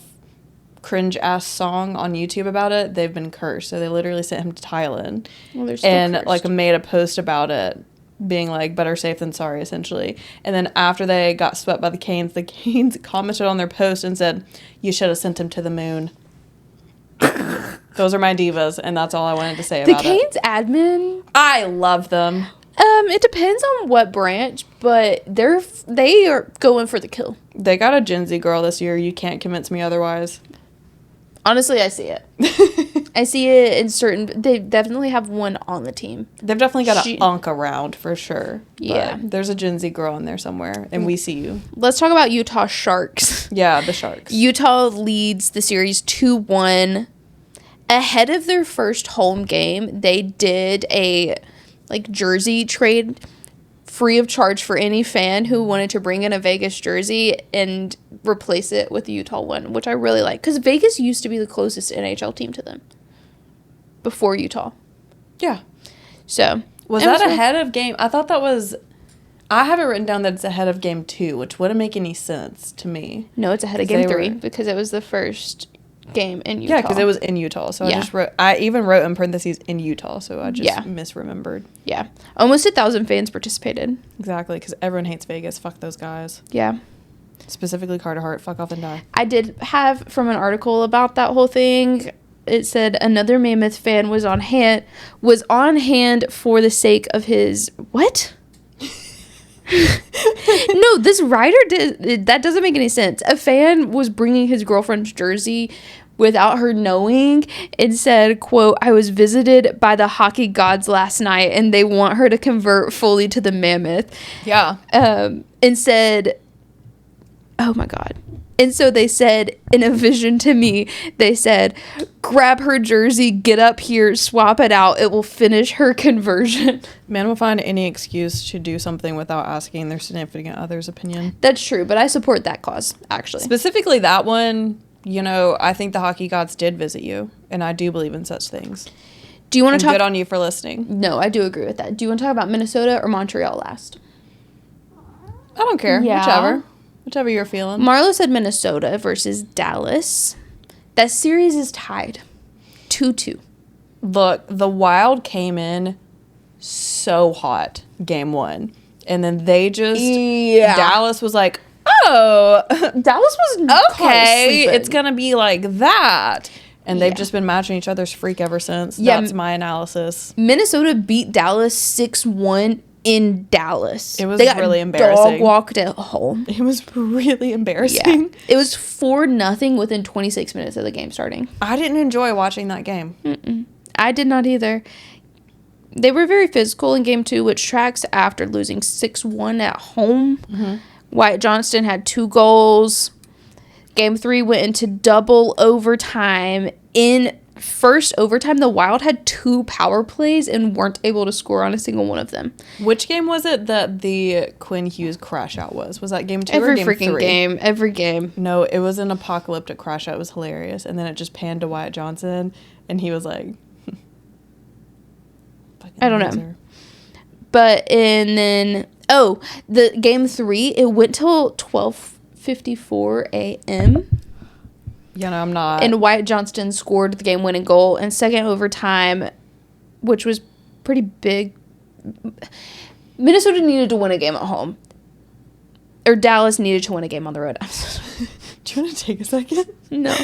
Speaker 1: cringe-ass song on YouTube about it, they've been cursed. So they literally sent him to Thailand.
Speaker 2: Well, they're still
Speaker 1: and,
Speaker 2: cursed.
Speaker 1: like, made a post about it. being like, better safe than sorry, essentially. And then after they got swept by the Canes commented on their post and said, you should have sent him to the moon. Those are my divas, and that's all I wanted to say about it.
Speaker 2: The Canes admin,
Speaker 1: I love them.
Speaker 2: it depends on what branch, but they are going for the kill.
Speaker 1: They got a Gen Z girl this year. You can't convince me otherwise.
Speaker 2: Honestly, I see it. I see it in certain... They definitely have one on the team.
Speaker 1: They've definitely got an unk around, for sure.
Speaker 2: Yeah.
Speaker 1: But there's a Gen Z girl in there somewhere, and we see you.
Speaker 2: Let's talk about Utah Sharks.
Speaker 1: Yeah, the Sharks.
Speaker 2: Utah leads the series 2-1. Ahead of their first home game, they did a jersey trade free of charge for any fan who wanted to bring in a Vegas jersey and replace it with the Utah one, which I really like, because Vegas used to be the closest NHL team to them before Utah.
Speaker 1: Yeah.
Speaker 2: So
Speaker 1: was that ahead of game? I thought that was... I have it written down that it's ahead of game 2, which wouldn't make any sense to me.
Speaker 2: No, it's ahead of game 3 because it was the just game in Utah.
Speaker 1: Yeah, because it was in Utah. So I even wrote in parentheses in Utah, so I just misremembered.
Speaker 2: Yeah. Almost 1,000 fans participated.
Speaker 1: Exactly, because everyone hates Vegas. Fuck those guys.
Speaker 2: Yeah.
Speaker 1: Specifically Carter Hart. Fuck off and die.
Speaker 2: I did have from an article about that whole thing. It said another Mammoth fan was on hand for the sake of his... What? No, this writer did... That doesn't make any sense. A fan was bringing his girlfriend's jersey without her knowing and said, quote, I was visited by the hockey gods last night and they want her to convert fully to the Mammoth.
Speaker 1: Yeah.
Speaker 2: And said... Oh my God. And so they said, in a vision to me, they said, grab her jersey, get up here, swap it out. It will finish her conversion.
Speaker 1: Man will find any excuse to do something without asking their significant other's opinion.
Speaker 2: That's true, but I support that cause, actually.
Speaker 1: Specifically that one, I think the hockey gods did visit you, and I do believe in such things.
Speaker 2: Do you want to talk...
Speaker 1: Good on you for listening.
Speaker 2: No, I do agree with that. Do you want to talk about Minnesota or Montreal last?
Speaker 1: I don't care. Yeah. Whichever you're feeling.
Speaker 2: Marlo said Minnesota versus Dallas. That series is tied 2-2.
Speaker 1: Look, the Wild came in so hot game 1. And then they just... Yeah. Dallas was like, oh.
Speaker 2: Dallas was
Speaker 1: okay, it's going to be like that. And they've just been matching each other's freak ever since. Yeah. That's my analysis.
Speaker 2: Minnesota beat Dallas 6-1 in Dallas.
Speaker 1: It was really embarrassing.
Speaker 2: Dog walked at home.
Speaker 1: It was really embarrassing.
Speaker 2: Yeah. It was 4-0 within 26 minutes of the game starting.
Speaker 1: I didn't enjoy watching that game.
Speaker 2: I did not either. They were very physical in game 2, which tracks after losing 6-1 at home. Mm-hmm. Wyatt Johnston had 2 goals. Game 3 went into double overtime. In first overtime, the Wild had 2 power plays and weren't able to score on a single one of them.
Speaker 1: Which game was it that the Quinn Hughes crash out was? Was that game 2
Speaker 2: or game 3? Every freaking game. Every game.
Speaker 1: No, it was an apocalyptic crash out. It was hilarious. And then it just panned to Wyatt Johnson, and he was like...
Speaker 2: I don't know. But, and then... Oh, the game 3, it went till 12:54 a.m.,
Speaker 1: Yeah, no, I'm not.
Speaker 2: And Wyatt Johnston scored the game-winning goal in second overtime, which was pretty big. Minnesota needed to win a game at home. Or Dallas needed to win a game on the road.
Speaker 1: Do you want to take a second?
Speaker 2: No.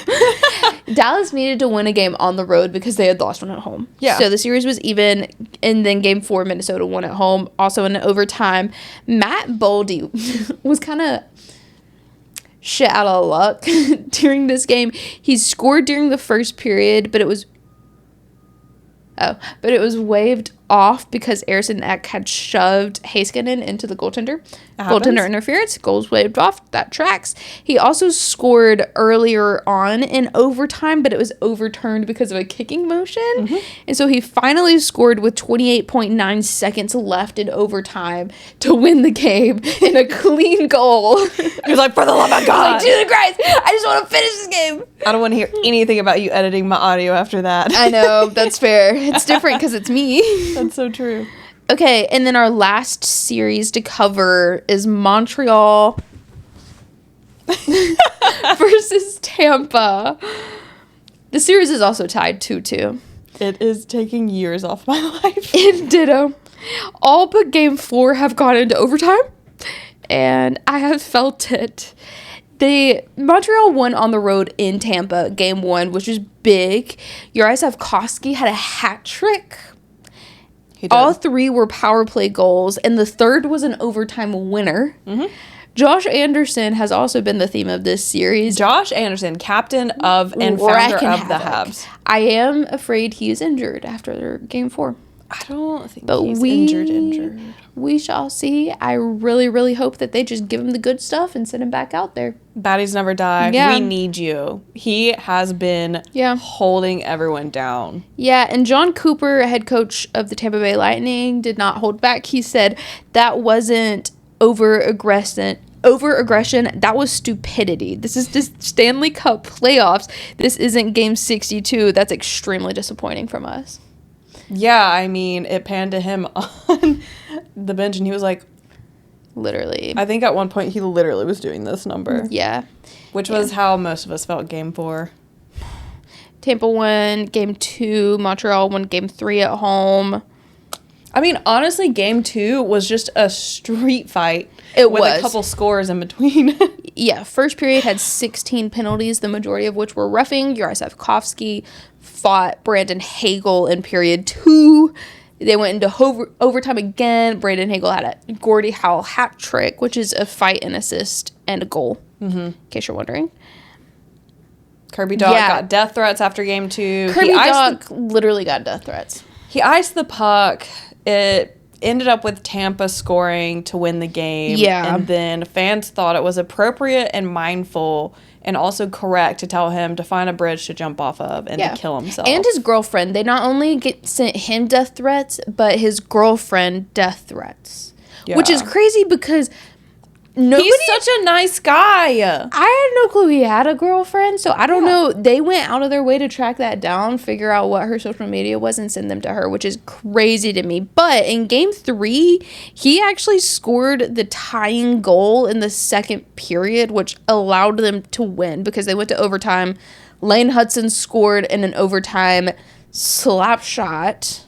Speaker 2: Dallas needed to win a game on the road because they had lost one at home.
Speaker 1: Yeah.
Speaker 2: So the series was even, and then game 4, Minnesota won at home. Also in overtime, Matt Boldy was kind of... shit out of luck during this game. He scored during the first period, but it was waved off because Erison Ek had shoved Heiskanen into the goaltender. Goaltender interference. Goals waved off. That tracks. He also scored earlier on in overtime, but it was overturned because of a kicking motion. Mm-hmm. And so he finally scored with 28.9 seconds left in overtime to win the game in a clean goal.
Speaker 1: He was like, for the love of God.
Speaker 2: Like, Jesus Christ, I just want to finish this game.
Speaker 1: I don't want to hear anything about you editing my audio after that.
Speaker 2: I know, that's fair. It's different because it's me.
Speaker 1: That's so true.
Speaker 2: Okay, and then our last series to cover is Montreal versus Tampa. The series is also tied 2-2.
Speaker 1: It is taking years off my life.
Speaker 2: Ditto. All but game 4 have gone into overtime, and I have felt it. Montreal won on the road in Tampa game 1, which is big. Juraj Slavkovsky had a hat trick. All 3 were power play goals, and the third was an overtime winner. Mm-hmm. Josh Anderson has also been the theme of this series.
Speaker 1: Josh Anderson, captain of and founder of the Habs.
Speaker 2: I am afraid he is injured after game 4.
Speaker 1: I don't think he's injured.
Speaker 2: We shall see. I really, really hope that they just give him the good stuff and send him back out there.
Speaker 1: Baddies never die. Yeah. We need you. He has been holding everyone down.
Speaker 2: Yeah, and John Cooper, head coach of the Tampa Bay Lightning, did not hold back. He said that wasn't over-aggression, that was stupidity. This is the Stanley Cup playoffs. This isn't game 62. That's extremely disappointing from us.
Speaker 1: Yeah, I mean, it panned to him on the bench, and he was like...
Speaker 2: Literally.
Speaker 1: I think at one point he literally was doing this number.
Speaker 2: Yeah.
Speaker 1: Which was how most of us felt game 4.
Speaker 2: Tampa won game 2. Montreal won game 3 at home.
Speaker 1: I mean, honestly, game 2 was just a street fight. With a couple scores in between.
Speaker 2: Yeah, first period had 16 penalties, the majority of which were roughing. Juraj Slavkovsky fought Brandon Hagel in period 2. They went into overtime again. Brandon Hagel had a Gordie Howe hat trick, which is a fight, an assist, and a goal, in case you're wondering.
Speaker 1: Kirby Dach got death threats after game 2.
Speaker 2: Kirby Dach literally got death threats.
Speaker 1: He iced the puck. It ended up with Tampa scoring to win the game. Yeah. And then fans thought it was appropriate and mindful and also correct to tell him to find a bridge to jump off of and to kill himself.
Speaker 2: And his girlfriend. They not only sent him death threats, but his girlfriend death threats. Yeah. Which is crazy because...
Speaker 1: He's such a nice guy.
Speaker 2: I had no clue he had a girlfriend, so I don't know. They went out of their way to track that down, figure out what her social media was, and send them to her, which is crazy to me. But in game 3, he actually scored the tying goal in the second period, which allowed them to win because they went to overtime. Lane Hudson scored in an overtime slap shot.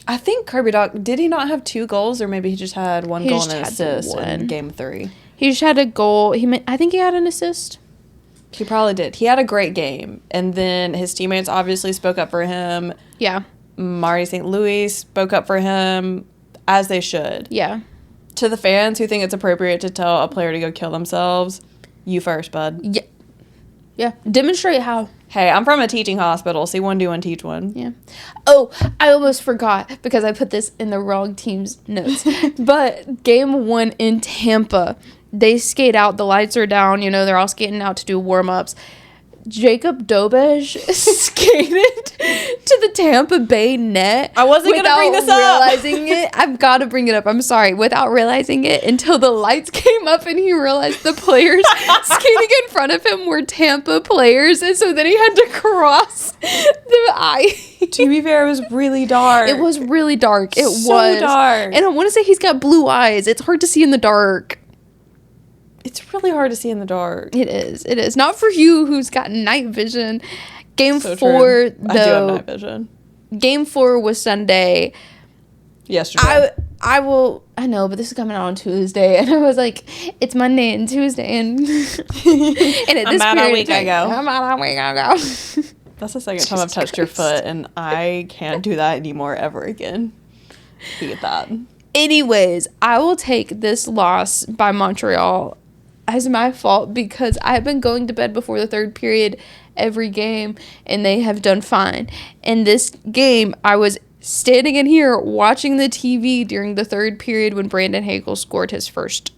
Speaker 1: I think Kirby Dach, did he not have 2 goals, or maybe he just had one goal and an assist in game 3?
Speaker 2: He just had a goal. I think he had an assist.
Speaker 1: He probably did. He had a great game. And then his teammates obviously spoke up for him.
Speaker 2: Yeah.
Speaker 1: Marty St. Louis spoke up for him, as they should.
Speaker 2: Yeah.
Speaker 1: To the fans who think it's appropriate to tell a player to go kill themselves, you first, bud.
Speaker 2: Yeah. Yeah. Demonstrate how.
Speaker 1: Hey, I'm from a teaching hospital. See one, do one, teach one.
Speaker 2: Yeah. Oh, I almost forgot because I put this in the wrong team's notes. But game 1 in Tampa, they skate out. The lights are down. You know, they're all skating out to do warm-ups. Jacob Dobej skated to the Tampa Bay net.
Speaker 1: I wasn't going to bring this up.
Speaker 2: Realizing it. I've got to bring it up. I'm sorry. Without realizing it until the lights came up and he realized the players skating in front of him were Tampa players. And so then he had to cross the ice.
Speaker 1: To be fair, it was really dark.
Speaker 2: It was really dark. It was.
Speaker 1: So dark.
Speaker 2: And I want to say he's got blue eyes. It's hard to see in the dark.
Speaker 1: It's really hard to see in the dark.
Speaker 2: It is. It is. Not for you who's got night vision. Game 4,
Speaker 1: though. I do have night vision.
Speaker 2: Game 4 was Sunday.
Speaker 1: Yesterday.
Speaker 2: I know, but this is coming out on Tuesday. And I was like, it's Monday and Tuesday. And, and at this
Speaker 1: I'm out a week
Speaker 2: ago.
Speaker 1: That's the second time I've touched your foot, and I can't do that anymore ever again. Hate that.
Speaker 2: Anyways, I will take this loss by Montreal as my fault because I've been going to bed before the third period every game, and they have done fine. In this game, I was standing in here watching the TV during the third period when Brandon Hagel scored his first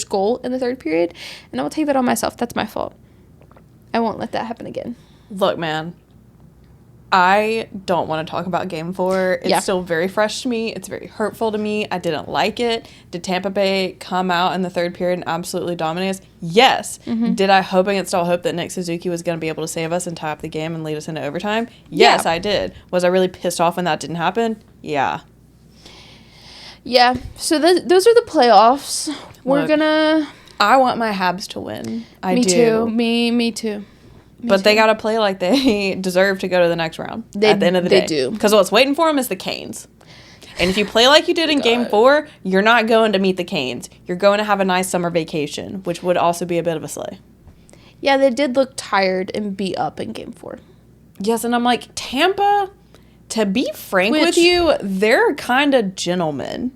Speaker 2: goal in the third period, and I will take that on myself. That's my fault. I won't let that happen again.
Speaker 1: Look, man, I don't want to talk about Game 4. It's still very fresh to me. It's very hurtful to me. I didn't like it. Did Tampa Bay come out in the third period and absolutely dominate us? Yes. Mm-hmm. Did I hope against all hope that Nick Suzuki was going to be able to save us and tie up the game and lead us into overtime? Yes, I did. Was I really pissed off when that didn't happen? Yeah.
Speaker 2: Yeah. So those are the playoffs.
Speaker 1: I want my Habs to win.
Speaker 2: Me too. Me too.
Speaker 1: But they got to play like they deserve to go to the next round at the end of the day.
Speaker 2: They do.
Speaker 1: Because what's waiting for them is the Canes. And if you play like you did in Game 4, you're not going to meet the Canes. You're going to have a nice summer vacation, which would also be a bit of a slay.
Speaker 2: Yeah, they did look tired and beat up in Game 4.
Speaker 1: Yes, and I'm like, Tampa, to be frank with you, they're kind of gentlemen.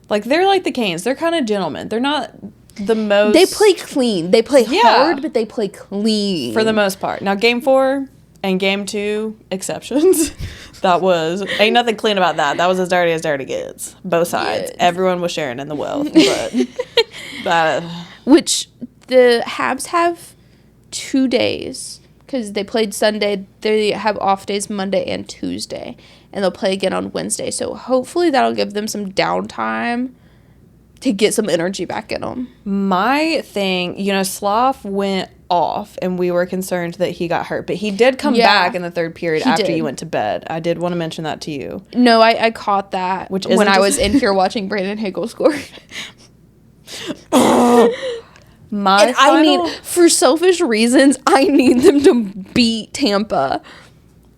Speaker 1: Like, they're like the Canes. They're kind of gentlemen. They're not the most...
Speaker 2: They play clean. They play hard, but they play clean.
Speaker 1: For the most part. Now, Game 4 and Game 2, exceptions. Ain't nothing clean about that. That was as dirty gets. Both sides. Yeah. Everyone was sharing in the wealth. But
Speaker 2: which the Habs have 2 days. Because they played Sunday. They have off days Monday and Tuesday. And they'll play again on Wednesday. So hopefully that'll give them some downtime to get some energy back in them.
Speaker 1: My thing, Sloth went off, and we were concerned that he got hurt. But he did come back in the third period after you went to bed. I did want to mention that to you.
Speaker 2: No, I caught that when I was in here watching Brandon Hagel score. I need, for selfish reasons, I need them to beat Tampa.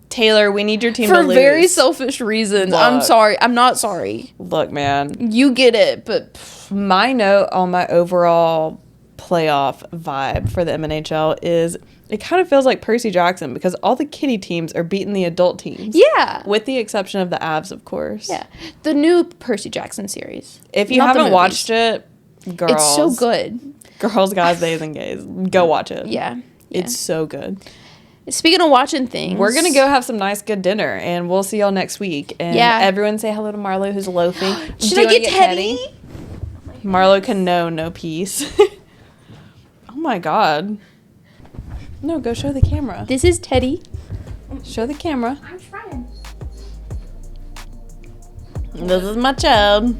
Speaker 1: Taylor, we need your team to lose.
Speaker 2: For very selfish reasons. Look, I'm sorry. I'm not sorry.
Speaker 1: Look, man.
Speaker 2: You get it, but...
Speaker 1: My note on my overall playoff vibe for the NHL is it kind of feels like Percy Jackson because all the kiddie teams are beating the adult teams.
Speaker 2: Yeah.
Speaker 1: With the exception of the Avs, of course.
Speaker 2: Yeah. The new Percy Jackson series.
Speaker 1: If you haven't watched it, girls.
Speaker 2: It's so good.
Speaker 1: Girls, guys, bays, and gays. Go watch it.
Speaker 2: Yeah.
Speaker 1: It's so good.
Speaker 2: Speaking of watching things,
Speaker 1: we're going to go have some nice, good dinner, and we'll see y'all next week. And everyone say hello to Marlo, who's loafing.
Speaker 2: Should I get Teddy?
Speaker 1: Marlo can know no peace. Oh, my God. No, go show the camera.
Speaker 2: This is Teddy.
Speaker 1: Show the camera.
Speaker 2: I'm trying.
Speaker 1: This is my child.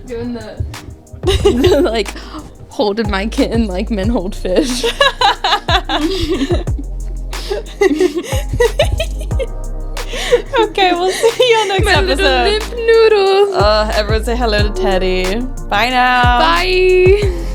Speaker 2: Doing the like... holding my kitten like men hold fish.
Speaker 1: Okay, we'll see you next episode.
Speaker 2: Little limp noodle.
Speaker 1: Everyone say hello to Teddy. Bye now.
Speaker 2: Bye.